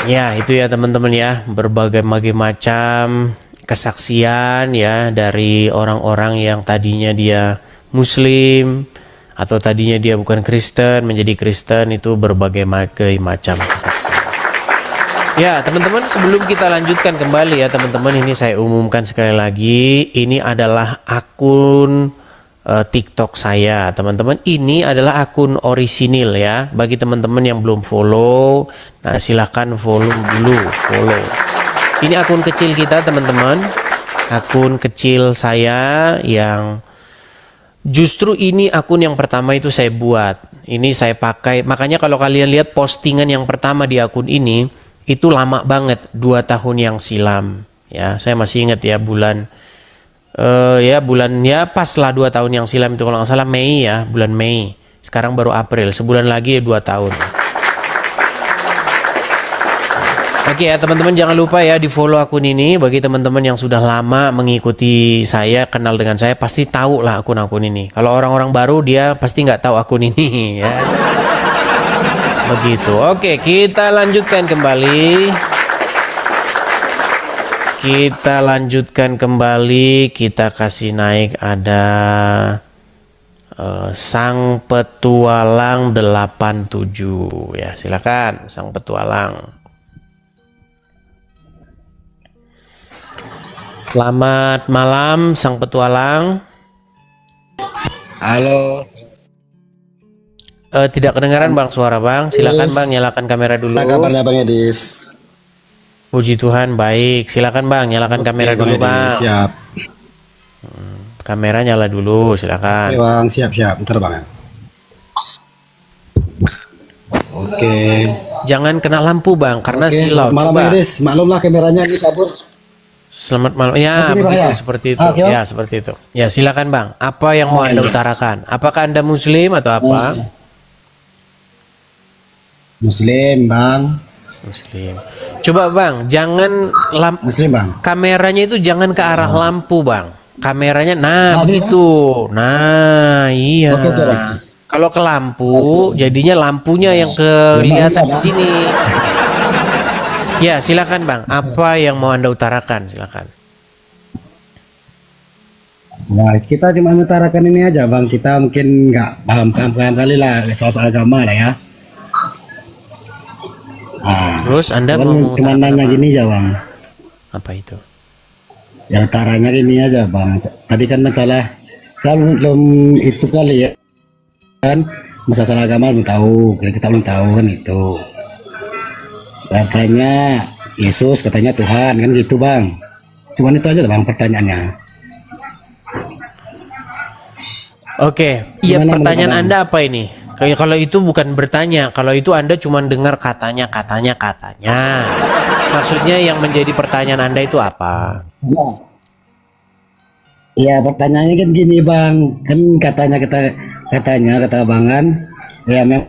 Ya, itu ya teman-teman ya, berbagai macam kesaksian ya dari orang-orang yang tadinya dia Muslim atau tadinya dia bukan Kristen menjadi Kristen, itu berbagai macam kesaksian. Ya teman-teman, sebelum kita lanjutkan kembali ya teman-teman, ini saya umumkan sekali lagi, ini adalah akun TikTok saya teman-teman. Ini adalah akun orisinil ya. Bagi teman-teman yang belum follow, nah silahkan follow. Ini akun kecil kita teman-teman, akun kecil saya yang justru ini akun yang pertama itu saya buat. Ini saya pakai, makanya kalau kalian lihat postingan yang pertama di akun ini itu lama banget, 2 tahun yang silam ya. Saya masih ingat ya bulan pas lah 2 tahun yang silam itu, kalau nggak salah Mei ya, bulan Mei. Sekarang baru April, sebulan lagi 2 tahun. Oke ya teman-teman, jangan lupa ya di follow akun ini. Bagi teman-teman yang sudah lama mengikuti saya, kenal dengan saya, pasti tahu lah akun-akun ini. Kalau orang-orang baru dia pasti nggak tahu akun ini ya. Begitu. Oke, kita lanjutkan kembali. Kita kasih naik, ada Sang Petualang 87 ya, silakan Sang Petualang. Selamat malam Sang Petualang. Halo. Tidak kedengaran Bang suara Bang. Silakan Bang, nyalakan kamera dulu. Apa kabarnya Bang Edis? Puji Tuhan baik. Silakan Bang, nyalakan kamera dulu Bang. Siap. Kamera nyala dulu, silakan. Oke Bang, siap-siap. Bentar Bang ya. Oke. Jangan kena lampu Bang, karena Oke, silau. malam Coba. Edis. Maklumlah kameranya ini kabur. Selamat malam. Ya, Oke, Bang, begitu ya. seperti itu. Oke, Ya, seperti itu. Ya, silakan Bang. Apa yang mau Anda utarakan? Apakah Anda Muslim atau apa? Muslim Bang. Muslim. Coba Bang, jangan Muslim Bang. kameranya itu jangan ke arah lampu Bang. Kameranya, nah Oke, begitu. Nah, iya. Oke, Bang. Kalau ke lampu, jadinya lampunya yang kelihatan di sini. Ya, silakan Bang. Apa yang mau Anda utarakan? Silakan. Nah, kita cuma mengutarakan ini aja Bang. Kita mungkin nggak paham kali lah soal agama lah ya. Nah, Terus Anda mau cuma mengutarakan nanya apa? gini ya Bang. Apa itu? Ya utaranya gini aja Bang. Tadi kan masalah kalau belum itu kali ya kan masalah agama belum tahu, kita belum tahu kan itu. Katanya Yesus, katanya Tuhan kan gitu Bang. Cuman itu aja Bang pertanyaannya. Oke, iya Gimana pertanyaan menurut Anda apa ini? Kayak kalau itu bukan bertanya, kalau itu Anda cuma dengar katanya. Maksudnya yang menjadi pertanyaan Anda itu apa? Ya pertanyaannya kan gini Bang, kan katanya kata Bangan, ya memang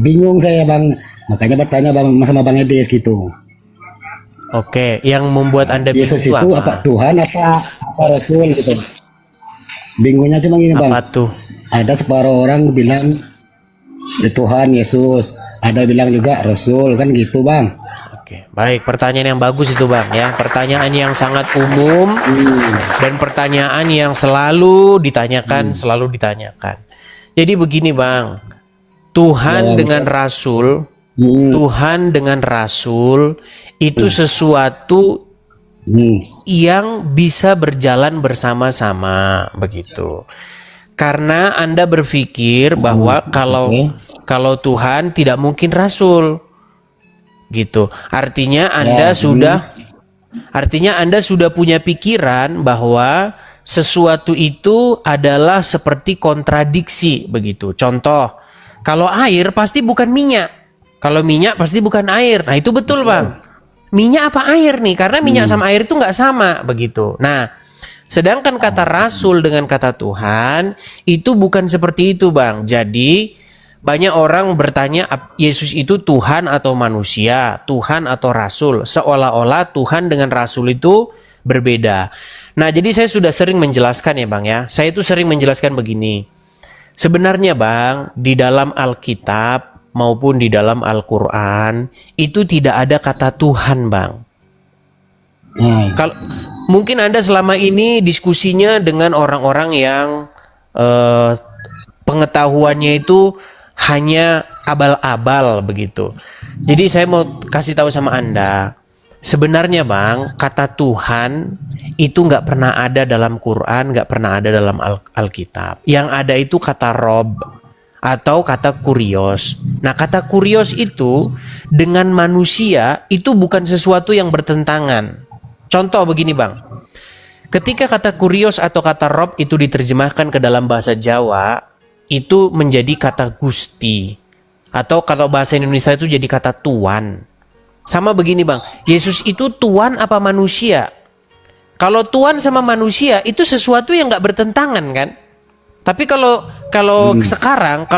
bingung saya Bang, makanya bertanya Bang sama Bang Edis gitu. Oke, yang membuat Anda bingung Yesus itu itu apa Tuhan apa Rasul gitu. Bingungnya cuma gini Bang, Apa tuh? ada separuh orang bilang ya Tuhan Yesus, ada bilang juga Rasul kan gitu Bang. Oke, baik. Pertanyaan yang bagus itu Bang ya. Pertanyaan yang sangat umum dan pertanyaan yang selalu ditanyakan. Jadi begini Bang, Tuhan dengan Rasul, Tuhan dengan Rasul itu sesuatu yang bisa berjalan bersama-sama begitu. Karena Anda berpikir bahwa kalau Tuhan tidak mungkin Rasul. Gitu. Artinya Anda sudah punya pikiran bahwa sesuatu itu adalah seperti kontradiksi begitu. Contoh, kalau air pasti bukan minyak. Kalau minyak pasti bukan air. Nah, itu betul, Bang. Minyak apa air nih? Karena minyak sama air itu nggak sama begitu. Nah, sedangkan kata Rasul dengan kata Tuhan itu bukan seperti itu, Bang. Jadi banyak orang bertanya Yesus itu Tuhan atau manusia, Tuhan atau Rasul. Seolah-olah Tuhan dengan Rasul itu berbeda. Nah, jadi saya sudah sering menjelaskan ya Bang ya. Saya itu sering menjelaskan begini. Sebenarnya Bang, di dalam Alkitab maupun di dalam Al-Quran itu tidak ada kata Tuhan Bang. Kalau mungkin Anda selama ini diskusinya dengan orang-orang yang pengetahuannya itu hanya abal-abal begitu. Jadi saya mau kasih tahu sama Anda, sebenarnya Bang, kata Tuhan itu nggak pernah ada dalam Quran, nggak pernah ada dalam Alkitab. Yang ada itu kata Rob atau kata kurios. Nah, kata kurios itu dengan manusia itu bukan sesuatu yang bertentangan. Contoh begini Bang, ketika kata kurios atau kata Rob itu diterjemahkan ke dalam bahasa Jawa, itu menjadi kata Gusti. Atau kalau bahasa Indonesia itu jadi kata Tuan. Sama begini Bang, Yesus itu Tuan apa manusia? Kalau Tuan sama manusia itu sesuatu yang nggak bertentangan kan? Tapi kalau sekarang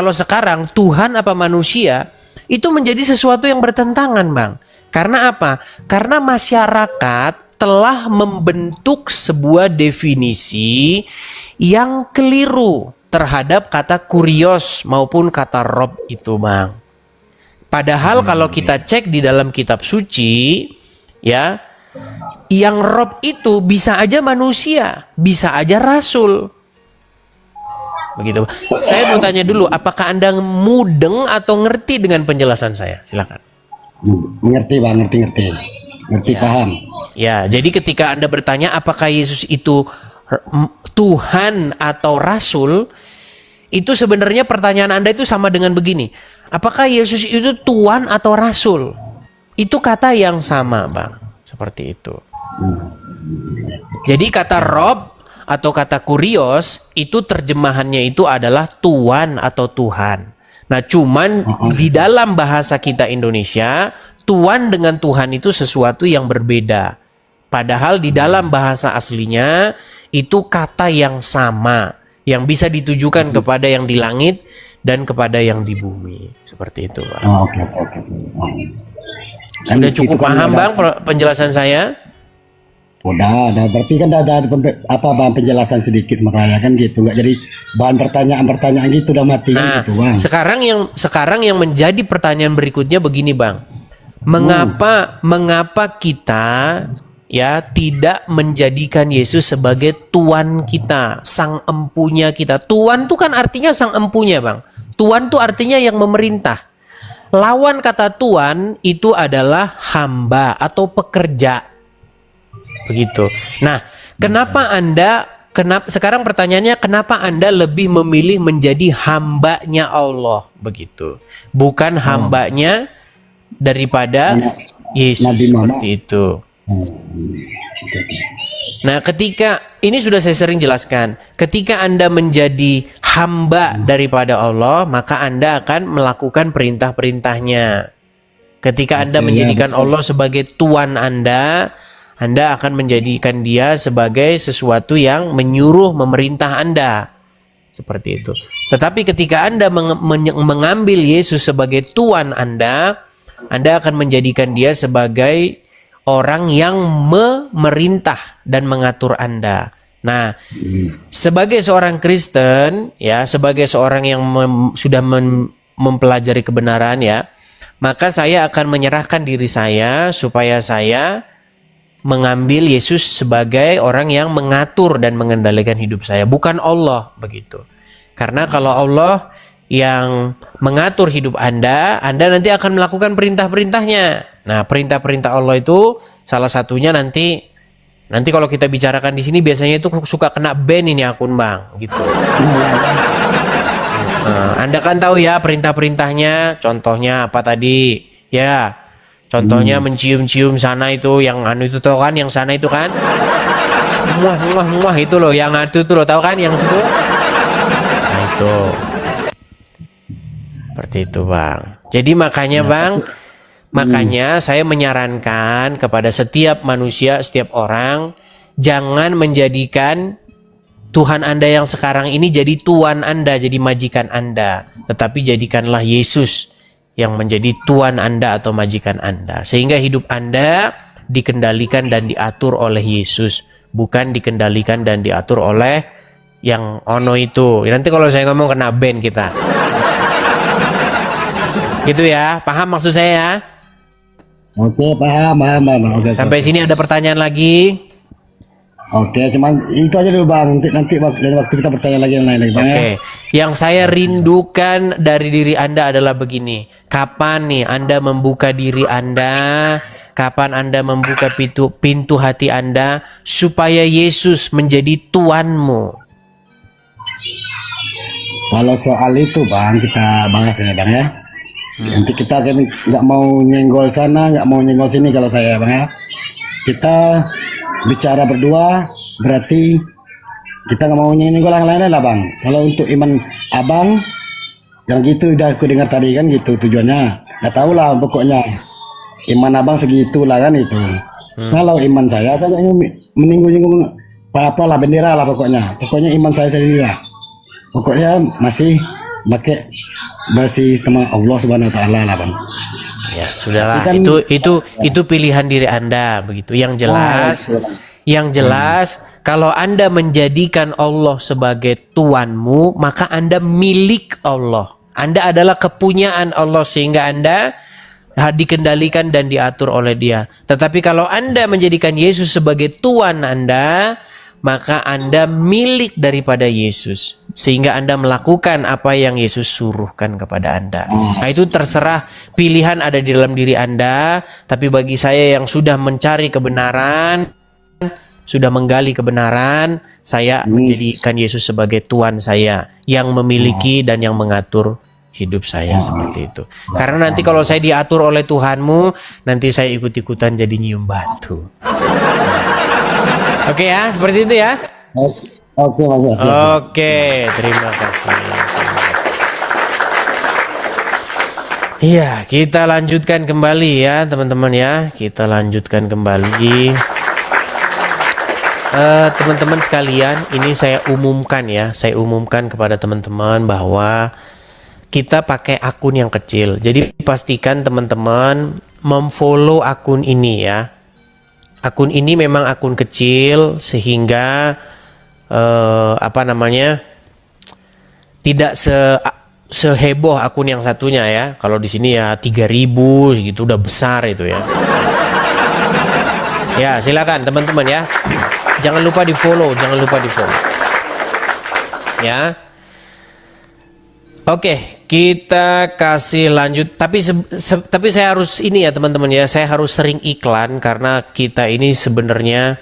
Tuhan apa manusia itu menjadi sesuatu yang bertentangan Bang. Karena apa? Karena masyarakat telah membentuk sebuah definisi yang keliru terhadap kata kurios maupun kata rob itu Bang. Padahal kalau kita cek di dalam kitab suci ya, yang rob itu bisa aja manusia, bisa aja rasul. Begitu. Saya mau tanya dulu, apakah Anda mudeng atau ngerti dengan penjelasan saya? Silakan. Mengerti Bang, ngerti. Ngerti Ya. paham. Ya, jadi ketika Anda bertanya apakah Yesus itu Tuhan atau Rasul, itu sebenarnya pertanyaan Anda itu sama dengan begini. Apakah Yesus itu Tuhan atau Rasul? Itu kata yang sama, Bang. Seperti itu. Jadi kata Rob atau kata kurios itu terjemahannya itu adalah Tuan atau Tuhan. Nah, cuman di dalam bahasa kita Indonesia, Tuan dengan Tuhan itu sesuatu yang berbeda. Padahal di dalam bahasa aslinya itu kata yang sama, yang bisa ditujukan kepada yang di langit dan kepada yang di bumi. Seperti itu, Bang. Oke. Sudah Kan cukup itu kan paham, ada- Bang, penjelasan saya? Udah, berarti kan ada bahan penjelasan sedikit mas saya kan gitu, nggak jadi bahan pertanyaan gitu udah mati kan Nah, gitu bang. sekarang yang menjadi pertanyaan berikutnya begini, Bang. Mengapa kita ya tidak menjadikan Yesus sebagai Tuan kita, sang empunya kita? Tuan itu kan artinya sang empunya, Bang. Tuan itu artinya yang memerintah. Lawan kata Tuan itu adalah hamba atau pekerja. Begitu. Nah, sekarang pertanyaannya kenapa Anda lebih memilih menjadi hambanya Allah begitu, bukan hambanya daripada Yesus Nabi Muhammad. seperti itu. Nah, ketika ini sudah saya sering jelaskan, ketika Anda menjadi hamba daripada Allah, maka Anda akan melakukan perintah-perintahnya. Ketika Anda menjadikan Allah sebagai Tuan Anda akan menjadikan dia sebagai sesuatu yang menyuruh memerintah Anda. Seperti itu. Tetapi ketika Anda mengambil Yesus sebagai Tuan Anda akan menjadikan dia sebagai orang yang memerintah dan mengatur Anda. Nah, sebagai seorang Kristen, ya, sebagai seorang yang sudah mempelajari kebenaran, ya, maka saya akan menyerahkan diri saya supaya saya mengambil Yesus sebagai orang yang mengatur dan mengendalikan hidup saya, bukan Allah begitu. Karena kalau Allah yang mengatur hidup Anda nanti akan melakukan perintah-perintahnya. Nah, perintah-perintah Allah itu salah satunya nanti kalau kita bicarakan di sini biasanya itu suka kena ban ini akun, Bang, gitu. Anda kan tahu ya perintah-perintahnya, contohnya apa tadi? Ya. Contohnya mencium-cium sana itu, yang anu itu tahu kan, yang sana itu kan, muah itu loh, yang itu tuh loh, tahu kan, yang situ. Nah itu, seperti itu, Bang. Jadi makanya, Bang, makanya saya menyarankan kepada setiap manusia, setiap orang, jangan menjadikan Tuhan Anda yang sekarang ini jadi Tuan Anda, jadi majikan Anda, tetapi jadikanlah Yesus yang menjadi Tuan Anda atau majikan Anda, sehingga hidup Anda dikendalikan dan diatur oleh Yesus, bukan dikendalikan dan diatur oleh yang ono itu. Nanti kalau saya ngomong kena ban kita. Gitu ya, paham maksud saya ya? Oke, paham. Oke, Sampai sini ada pertanyaan lagi? Oke, cuman itu aja dulu bang. Nanti waktu kita bertanya lagi yang lain lagi bang. Oke, yang saya rindukan dari diri Anda adalah begini. Kapan nih Anda membuka diri Anda? Kapan Anda membuka pintu hati Anda supaya Yesus menjadi Tuanmu? Kalau soal itu bang, kita bahas ini bang ya. Nanti kita kan nggak mau nyenggol sana, nggak mau nyenggol sini kalau saya bang ya. Kita bicara berdua, berarti kita nggak mau nyenggol yang lain lah bang. Kalau untuk iman abang, yang gitu udah aku dengar tadi kan gitu tujuannya. Nggak tahu lah pokoknya. Iman abang segitulah kan itu. Kalau iman saya meninggung-ninggung apa lah bendera lah pokoknya. Pokoknya iman saya sendiri lah. Pokoknya masih sama Allah Subhanahu Wa Taala lah bang. Ya sudahlah, Kan, itu pilihan diri Anda begitu. Yang jelas kalau Anda menjadikan Allah sebagai Tuanmu, maka Anda milik Allah. Anda adalah kepunyaan Allah sehingga Anda dikendalikan dan diatur oleh Dia. Tetapi kalau Anda menjadikan Yesus sebagai Tuan Anda, maka Anda milik daripada Yesus, sehingga Anda melakukan apa yang Yesus suruhkan kepada Anda. Nah, itu terserah, pilihan ada di dalam diri Anda, tapi bagi saya yang sudah mencari kebenaran, sudah menggali kebenaran, saya menjadikan Yesus sebagai Tuhan saya yang memiliki dan yang mengatur hidup saya seperti itu. Karena nanti kalau saya diatur oleh Tuhanmu, nanti saya ikut-ikutan jadi nyium batu. Oke ya, seperti itu ya. Oke Mas. Oke, terima kasih. Iya, kita lanjutkan kembali ya teman-teman ya. Kita lanjutkan kembali. Teman-teman sekalian, ini saya umumkan ya. Saya umumkan kepada teman-teman bahwa kita pakai akun yang kecil. Jadi pastikan teman-teman memfollow akun ini ya. Akun ini memang akun kecil sehingga tidak seheboh akun yang satunya ya. Kalau di sini ya 3.000 gitu udah besar itu ya. Ya, silakan teman-teman ya. Jangan lupa di-follow, Ya. Oke, kita kasih lanjut. Tapi saya harus ini ya teman-teman ya. Saya harus sering iklan karena kita ini sebenarnya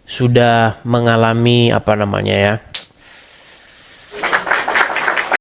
sudah mengalami